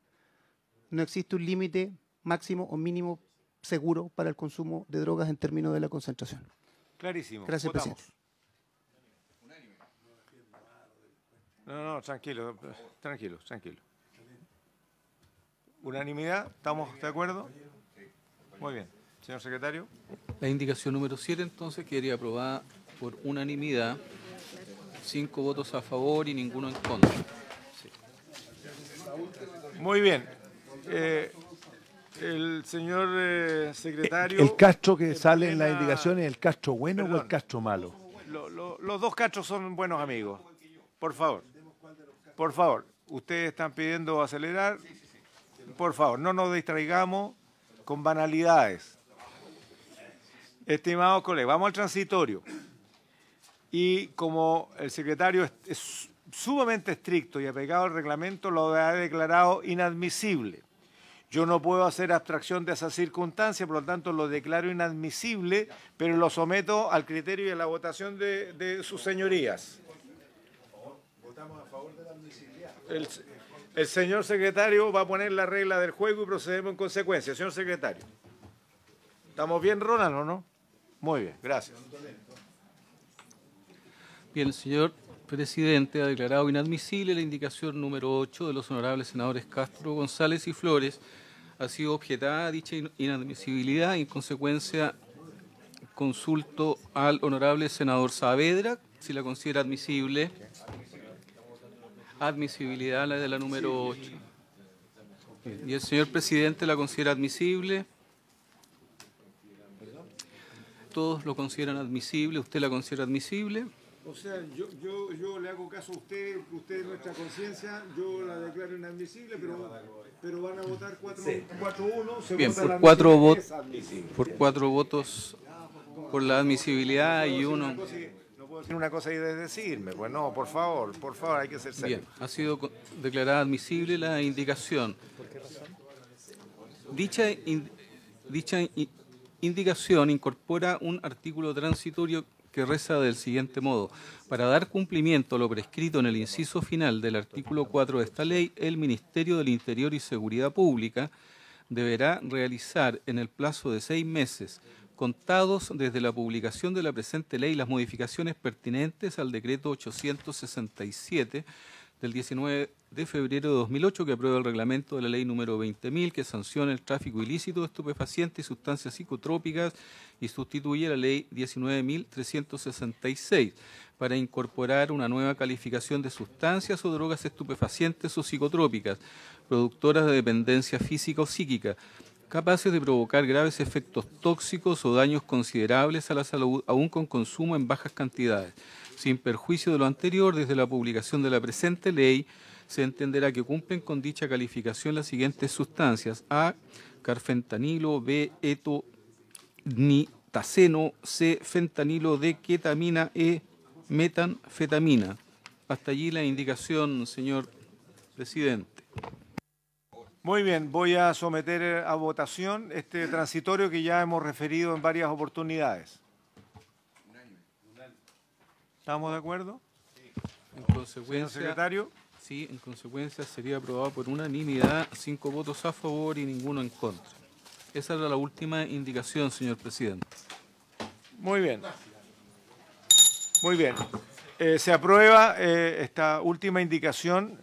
No existe un límite máximo o mínimo seguro para el consumo de drogas en términos de la concentración. Clarísimo. Gracias, Votamos. presidente. No, tranquilo. ¿Unanimidad? ¿Estamos de acuerdo? Muy bien. Señor secretario. La indicación número 7, entonces, quedaría aprobada por unanimidad, 5 votos a favor y ninguno en contra. Sí. Muy bien. El señor secretario... ¿El Castro que sale en las indicaciones es el Castro bueno o el Castro malo? Los dos Castros son buenos amigos. Por favor, ustedes están pidiendo acelerar. Por favor, no nos distraigamos con banalidades. Estimados colegas, vamos al transitorio. Y como el secretario es sumamente estricto y apegado al reglamento, lo ha declarado inadmisible. Yo no puedo hacer abstracción de esa circunstancia, por lo tanto lo declaro inadmisible, pero lo someto al criterio y a la votación de sus señorías. Votamos a favor de la admisibilidad. El señor secretario va a poner la regla del juego y procedemos en consecuencia. Señor secretario. ¿Estamos bien, Ronald, o no? Muy bien, gracias. Bien, el señor presidente ha declarado inadmisible la indicación número 8 de los honorables senadores Castro, González y Flores. Ha sido objetada dicha inadmisibilidad y en consecuencia consulto al honorable senador Saavedra, si la considera admisible. Admisibilidad, la de la número 8. Y el señor presidente la considera admisible. Todos lo consideran admisible. ¿Usted la considera admisible? O sea, yo le hago caso a usted es nuestra conciencia, yo la declaro inadmisible, pero van a votar 4-1. Bien, por 4 votos por la admisibilidad y uno... No puedo decir una cosa y decirme, pues no, por favor, hay que ser serio. Bien, ha sido declarada admisible la indicación. ¿Por qué razón? Dicha indicación incorpora un artículo transitorio que reza del siguiente modo: para dar cumplimiento a lo prescrito en el inciso final del artículo 4 de esta ley, el Ministerio del Interior y Seguridad Pública deberá realizar en el plazo de 6 meses, contados desde la publicación de la presente ley, las modificaciones pertinentes al decreto 867 del 19 de febrero de 2008, que aprueba el reglamento de la ley número 20.000, que sanciona el tráfico ilícito de estupefacientes y sustancias psicotrópicas y sustituye la ley 19.366 para incorporar una nueva calificación de sustancias o drogas estupefacientes o psicotrópicas, productoras de dependencia física o psíquica, capaces de provocar graves efectos tóxicos o daños considerables a la salud, aún con consumo en bajas cantidades. Sin perjuicio de lo anterior, desde la publicación de la presente ley, se entenderá que cumplen con dicha calificación las siguientes sustancias: A, carfentanilo; B, etonitaceno; C, fentanilo; D, ketamina; E, metanfetamina. Hasta allí la indicación, señor presidente. Muy bien, voy a someter a votación este transitorio que ya hemos referido en varias oportunidades. ¿Estamos de acuerdo? En consecuencia, señor secretario. Sí, en consecuencia sería aprobado por unanimidad, 5 votos a favor y ninguno en contra. Esa era la última indicación, señor presidente. Muy bien. Muy bien. Se aprueba esta última indicación.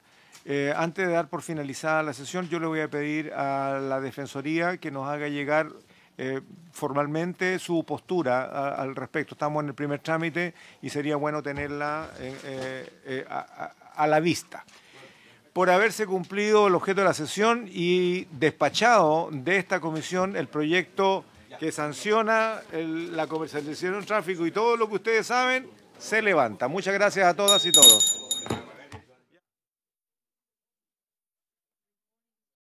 Antes de dar por finalizada la sesión, yo le voy a pedir a la Defensoría que nos haga llegar formalmente su postura al respecto. Estamos en el primer trámite y sería bueno tenerla a la vista. Por haberse cumplido el objeto de la sesión y despachado de esta comisión el proyecto que sanciona la comercialización del tráfico y todo lo que ustedes saben, se levanta. Muchas gracias a todas y todos.